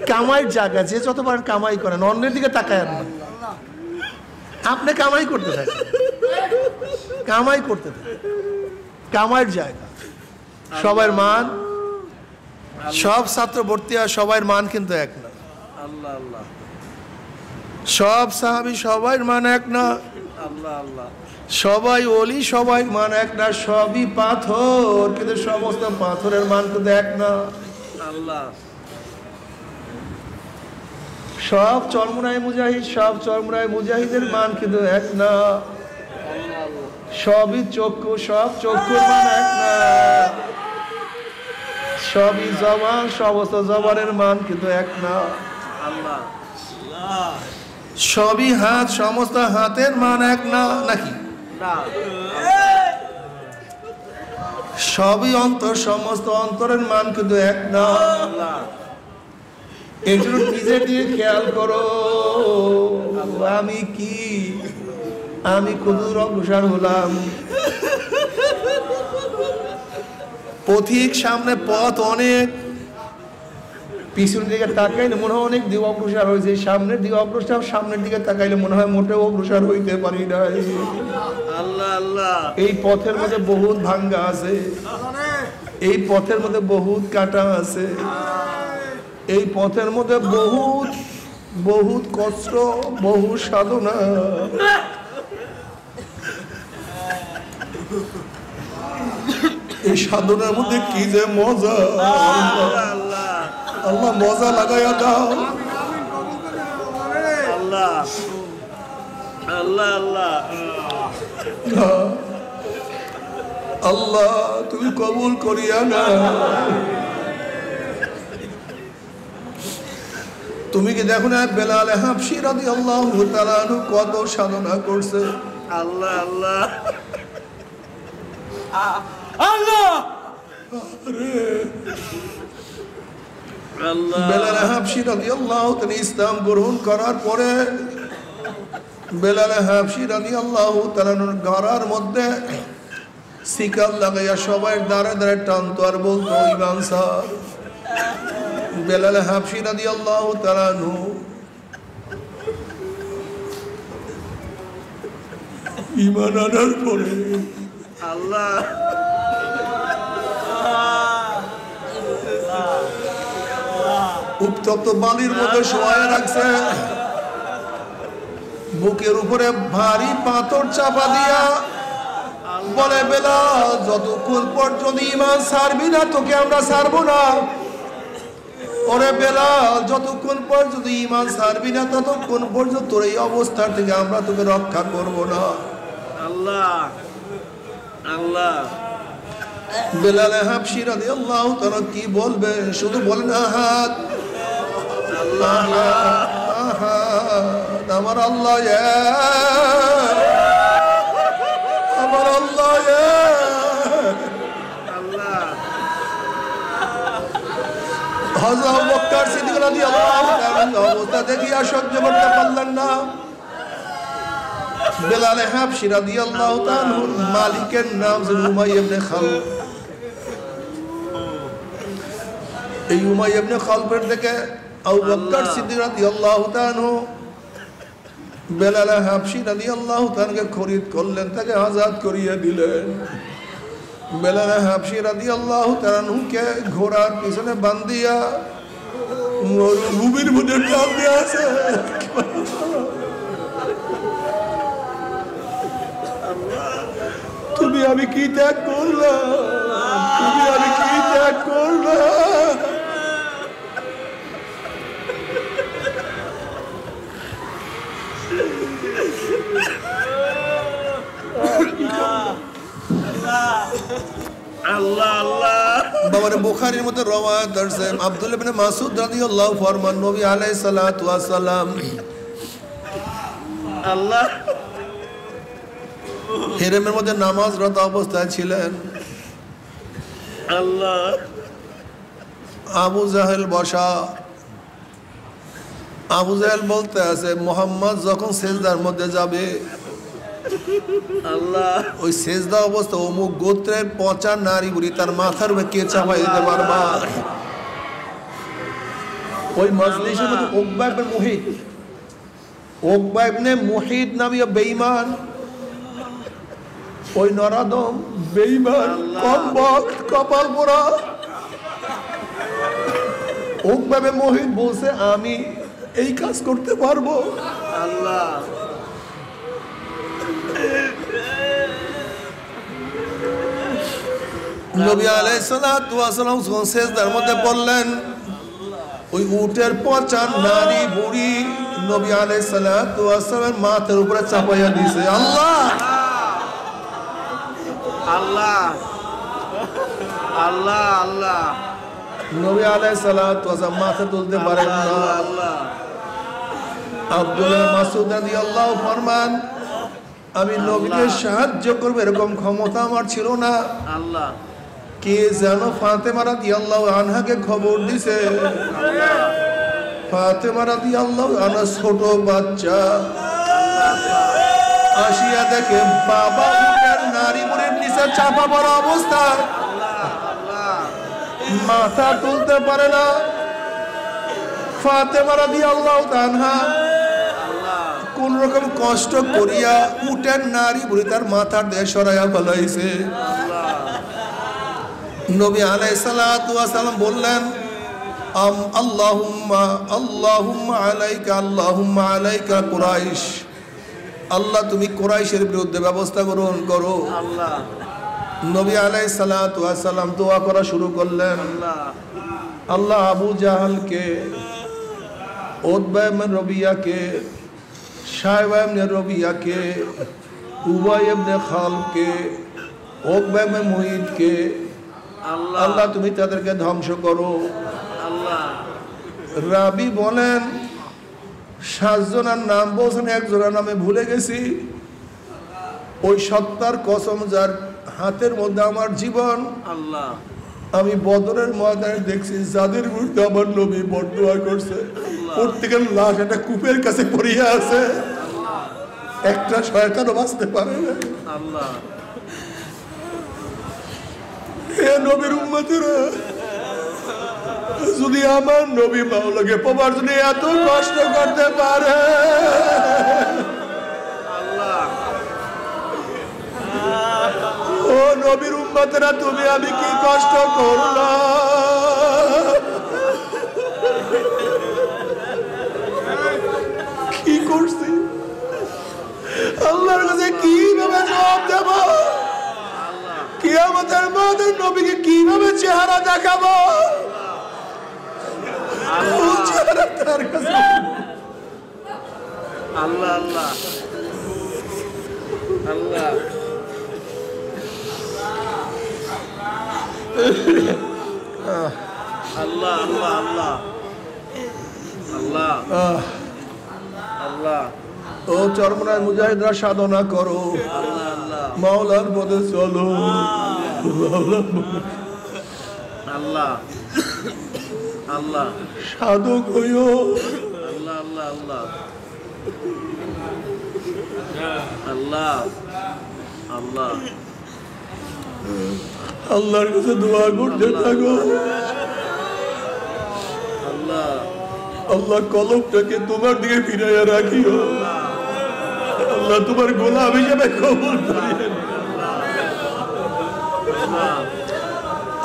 কামাইয়ের জায়গা, যে যতবার কামাই করেন অন্যের দিকে তাকায় না। আপনি কামাই করতে থাকেন, কামাই করতে থাকেন, কামাইয়ের জায়গা। সবার মান, সব ছাত্র ভর্তি হয়, সবার মান কিন্তু এক না। সব সাহাবী সবাই মান এক না, সবাই ওলি সবাই মান এক না। সবই পাথর, কিন্তু সমস্ত পাথরের মান কিন্তু এক না। সব চরমুনাই মুজাহিদ, সব চরমুনাই মুজাহিদের মান কিন্তু এক না। সবই চক্ষু, সব চক্ষুর মান এক না। সবই জবান, সমস্ত জবানের মান কিন্তু এক না। সবই হাত, সমস্ত হাতের মান এক না, নাকি? সবই অন্তর, সমস্ত অন্তরের মান কিন্তু এক না। একটু নিজের দিকে খেয়াল করো, আমি কি, আমি কতদূর অগ্রসর হলাম। পথিক সামনে পথ অনেক, পিছনের দিকে তাকাইলে মনে হয় অনেক দিকে অগ্রসর হয়েছে, সামনের দিকে অগ্রসর, সামনের দিকে তাকাইলে মনে হয় মোটেও অগ্রসর হইতে পারি নাই। এই পথের মধ্যে বহুত ভাঙ্গা আছে, এই পথের মধ্যে বহুত কাটা আছে, এই পথের মধ্যে বহুত বহুত কষ্ট, বহু সাধনা। এই সাধনার মধ্যে কি যে মজা, আল্লাহ মজা লাগাইয়া দাও। আল্লাহ আল্লাহ আল্লাহ আল্লাহ তুমি কবুল করিয়া না। তুমি কি দেখো না বেলাল হাবশী রাদিয়াল্লাহু তাআলা আনহু কত সাধনা করছে। আল্লাহ আল্লাহ আল্লাহ বেলাল হাবশী রাদিয়াল্লাহু তাআলা ইসলাম গ্রহণ করার পরে বেলাল হাবশী রাদিয়াল্লাহু তাআলা গড়ার মধ্যে শিকল লাগাইয়া সবাই দাঁড়ে দাঁড়ে টানতো আর বলতো ইমাম স্যার। বেলাল হাবশী রাদিয়াল্লাহু তাআলা আনহু ঈমান আনার পরে আল্লাহ উত্তপ্ত বালির মধ্যে শোয়ায় রাখছে, বুকের উপরে ভারী পাথর চাপা দিয়া বলে বেলাল যতক্ষণ পর্যন্ত ঈমান ছাড়বি না তোকে আমরা ছাড়বো না। ওরে বেলাল যতক্ষণ পর্যন্ত ঈমান ছাড়বি না ততক্ষণ পর্যন্ত তোর এই অবস্থা থেকে আমরা তোকে রক্ষা করব না। আল্লাহ আল্লাহ বেলাল হাবশী রাদিয়াল্লাহু তাআলা কি বলবে, শুধু বলেন আহাদ আল্লাহ আহাদ, আমার আল্লাহ আমার আল্লাহ আল্লাহ। হযরত আবু বকর সিদ্দিক রাদিয়াল্লাহু তাআলা অবস্থা দেখিয়া সহ্য করতে পারলেন না। বেলাল হাবশী রাদিয়াল্লাহু তাআলা মালিকের নাম উমাইয়া ইবনে খালদ। এই উমাইয়া ইবনে খালদের থেকে আবু বকর সিদ্দিক রাদিয়াল্লাহু তাআলা বেলাল হাবশী রাদিয়াল্লাহু তাআলাকে খরিদ করলেন, তাকে আজাদ করিয়ে দিলেন। বেলাল হাবশী রাদিয়াল্লাহু তাআলাকে ঘোড়ার পিছনে বান্ধিয়া মরুভূমির মধ্যে টান দিয়ে আছে। আল্লাহ আমি কি ত্যাগ করলাম, তুমি আমি কি ত্যাগ করলাম। আল্লাহ আল্লাহ। বাবার বুখারীর মধ্যে রওয়ায়াত আছে, আব্দুল্লাহ ইবনে মাসউদ রাদিয়াল্লাহু ফরমান নবী আলাইহিস সালাতু ওয়াস সালাম আল্লাহ হেরেমের মধ্যে নামাজরত অবস্থায় ছিলেন। আল্লাহ আবু জাহেল বসা। আবু জাহেল বলতে আছে মুহাম্মদ যখন সেজদার মধ্যে যাবে আল্লাহ ওই সেজদা অবস্থা অমুক গোত্রের পচা নারী বুড়ি তার মাথার উপরে কে চাপাই দিতে পারবা। ওই মজলিসের মধ্যে উকবা ইবনে মুহিত, উকবা ইবনে মুহিত নামে বেঈমান, ওই নরাদম বেঈমান কমবক কপাল পোড়া উকবা ইবনে মুহিত বলছে আমি এই কাজ করতে পারবো। আল্লাহ নবী আলাইহিস সালাতু ওয়াস সালাম সেজদার মধ্যে পড়লেন, ওই উটের পচা নারী বুড়ি নবী আলাইহিস সালাতু ওয়াস সালামের মাথার উপরে চাপাইয়া দিয়েছে। আল্লাহ আল্লাহ আল্লাহ আল্লাহ। নবী আলাইহিস সালাতু ওয়াস সালাম মাথা তুলতে পারেন না। আল্লাহ আব্দুল্লাহ মাসউদ রাদিয়াল্লাহু ফরমান আমি নবীকে সাহায্য করব এরকম ক্ষমতা আমার ছিল না। আল্লাহ কে যেন ফাতেমা রাদিয়াল্লাহু আনহাকে খবর দিছে। ফাতেমা রাদিয়াল্লাহু আনহা ছোট বাচ্চা আসিয়া দেখে বাবা উটের নারী বুড়ির নিচে চাপা পড়া অবস্থা, মাথা তুলতে পারে না। ফাতেমা রাদিয়াল্লাহু আনহা কোন রকম কষ্ট করিয়া উটের নারী বুড়ি তার মাথার দিয়ে সরাইয়া ফেলাইছে। নবী আলাইহিস সালাতু ওয়াস সালাম বললেন আল্লাহুম্মা আল্লাহুম্মা আলাইকা আল্লাহুম্মা আলাইকা কুরাইশ, আল্লাহ তুমি কুরাইশের বিরুদ্ধে ব্যবস্থা গ্রহণ করো। আল্লাহ নবী আলাইহিস সালাতু ওয়াস সালাম দোয়া করা শুরু করলেন। আল্লাহ আবু জাহলকে, উতবা ইবনে রবিয়াকে, শায়বা ইবনে রবিয়াকে, উবাই ইবনে খালকে, উকবা ইবনে মুঈদকে আল্লাহ তুমি তাদেরকে ধ্বংস করো। আল্লাহ রাবি বলেন 7 জনের নাম বলছেন, 1 জনের নামে ভুলে গেছি। ওই সত্তার কসম যার হাতের মধ্যে আমার জীবন, আল্লাহ আমি বদরের ময়দানে দেখছি যাদের বিরুদ্ধে আমার নবী বদদোয়া করছে প্রত্যেকের লাশ একটা কূপের কাছে পড়িয়া আছে, একটা শয়তানও বাঁচতে পারে না। আল্লাহ হে নবীর উম্মতেরা, যদি আমার নবী মাওলাকে পাওয়ার জন্য এত কষ্ট করতে পারে, ও নবীর উম্মতেরা তুমি আমি কি কষ্ট করলাম, কি করছি, আল্লাহর কাছে কিভাবে জবাব দেব, কিয়ামতের মাঠে নবীকে কিভাবে চেহারা দেখাবো, চেহারা তার কাছে। আল্লাহ আল্লাহ আল্লাহ আল্লাহ আল্লাহ আল্লাহ আল্লাহ। ও চরমনায় মুজাহিদরা সাধনা করো, মাওলার পথে চলো, আল্লাহ আল্লাহ সাধক হইও। আল্লাহ আল্লাহ আল্লাহ আল্লাহ আল্লাহ আল্লাহর কাছে দোয়া করতে থাকো। আল্লাহ আল্লাহ কলবটাকে তোমার দিকে ফিরাইয়া রাখিও। আল্লাহ তোমার গোলাম হিসেবে কবুল করিয়ে।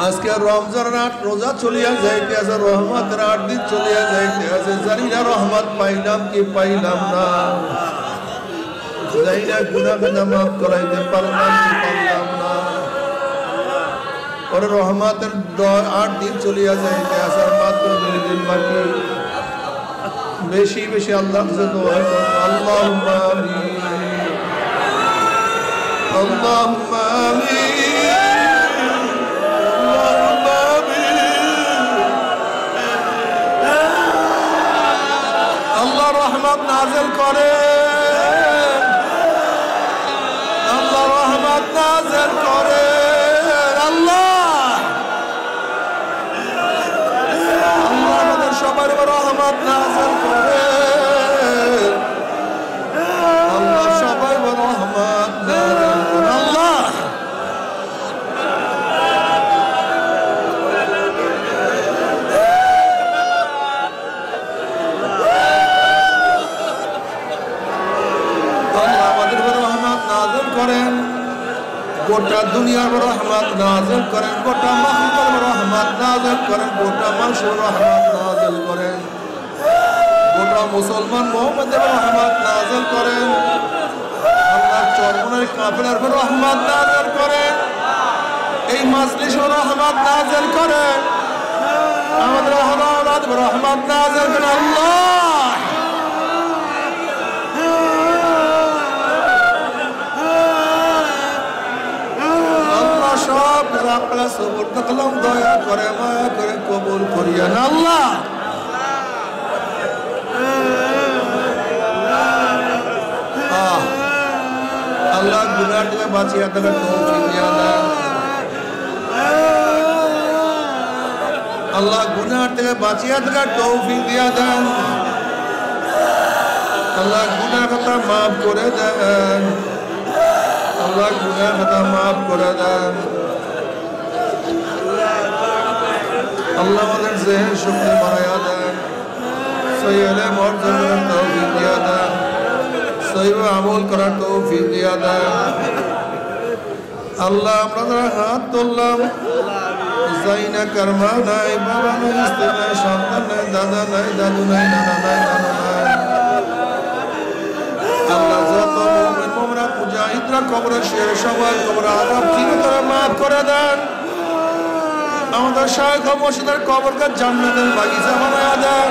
আজকে রমজান 8 রোজা চলিয়া যাইতে আছে, রহমতের 8 দিন চলিয়া যাইতে আছে। জানি না রহমত পাইলাম কি পাইলাম না, জানি না গুনাহ মাফ করাইতে পারলাম কি পারলাম না। ওরে রহমতের 8 দিন চলিয়া যাইতে আসার মাত্র 2 দিন বাকি বেশি বেশি আল্লাহ কাছে দোয়া করো আল্লাহুম্মা আমিন আল্লাহুম্মা আমিন আল্লাহুম্মা আমিন আল্লাহ রহমত নাযিল করেন আল্লাহ রহমত নাযিল করেন আল্লাহ আমাদের সবার উপর রহমত নাযিল করেন আল্লাহ সবার উপর রহমত নাযিল করেন আল্লাহ আমাদের উপর রহমত নাযিল করেন গোটা দুনিয়ার উপর রহমত নাযিল করেন গোটা মাখলুকের উপর রহমত নাযিল করেন গোটা মানুষের উপর রহমত নাযিল করেন গোটা মুসলমান মুমিনদের উপর রহমত নাযিল করেন আল্লাহর চরমনের কাফেলার উপর রহমত নাযিল করেন এই মাজলিসের রহমত নাযিল করেন আমাদের আওলাদ উপর রহমত নাযিল করেন আল্লাহ সব রাখলা সবর তাকলাম দয়া করে মায়া করে কবুল করিয়া না আল্লাহ আল্লাহ গুনাহ থেকে বাঁচিয়ে থাকার তৌফিক দিয়া দেন আল্লাহ গুনাহ থেকে বাঁচিয়ে থাকার তৌফিক দিয়া দেন আল্লাহ গুনাহ কথা মাফ করে দেন আল্লাহ গুনাহ খাতা মাফ করে দেন আল্লাহ আমাদের জেহেন শক্তি বাড়াইয়া দেন সহি ইলম অর্জন করার তৌফিক দিয়া দেন সহি আমল করার তৌফিক দিয়া দেন আল্লাহ আমরা যারা হাত তুললাম জাইনা কর্মা নাই বাবা নাই স্ত্রী নাই সন্তান নাই দাদা নাই দাদু নাই নানা নাই নানা নাই আল্লাহ যত মুমিন মুমিনাত মুজাহিদরা কবরে শুয়ে সবাই কবরে আযাব ঠিক করে মাফ করে দেন আমাদের শায়খ মুর্শিদের কবরকে জান্নাতের বাগিচা বানায়া দেন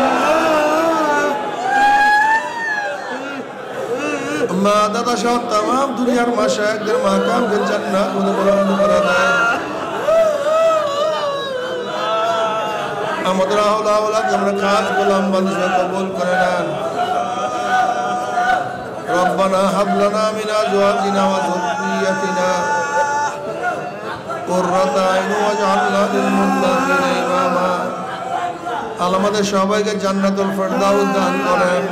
মা দাদা সহ तमाम দুনিয়ার মাশায়েখদের মাকামকে জান্নাত বরকত করে দেন আমাদের আওলাদ আমরা খাস গোলাম বান্দা কবুল করে নেন ربنا هب لنا من ازواجنا وذرياتنا قرة اعين واجعلنا للمتقين اماما আল্লাহ আমাদের সবাইকে জান্নাতুল ফেরদাউস দান করেন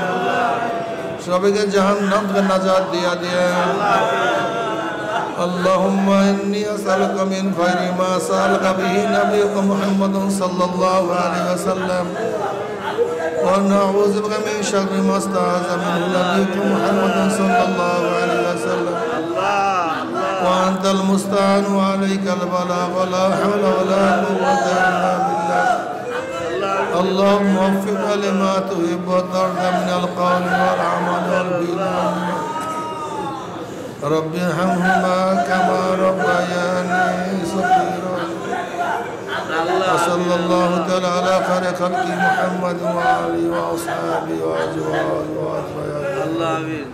সবাইকে জাহান্নাম থেকে নাজাত দিয়া দেন اللهم إني أسألك من خير ما سألك به نبيك محمد صلى الله عليه وسلم ونعوذ بك من شر ما استعاذ منه نبيك محمد صلى الله عليه وسلم وأنت المستعان وعليك البلاغ ولا حول ولا قوة إلا بالله اللهم وفقنا لما تحب وترضى من القول والعمل والبلاد رب ارحمهما كما ربياني صغيرا وصلى الله تعالى على خير خلق محمد وآله وأصحابه وأزواجه وأتباعه الله آمين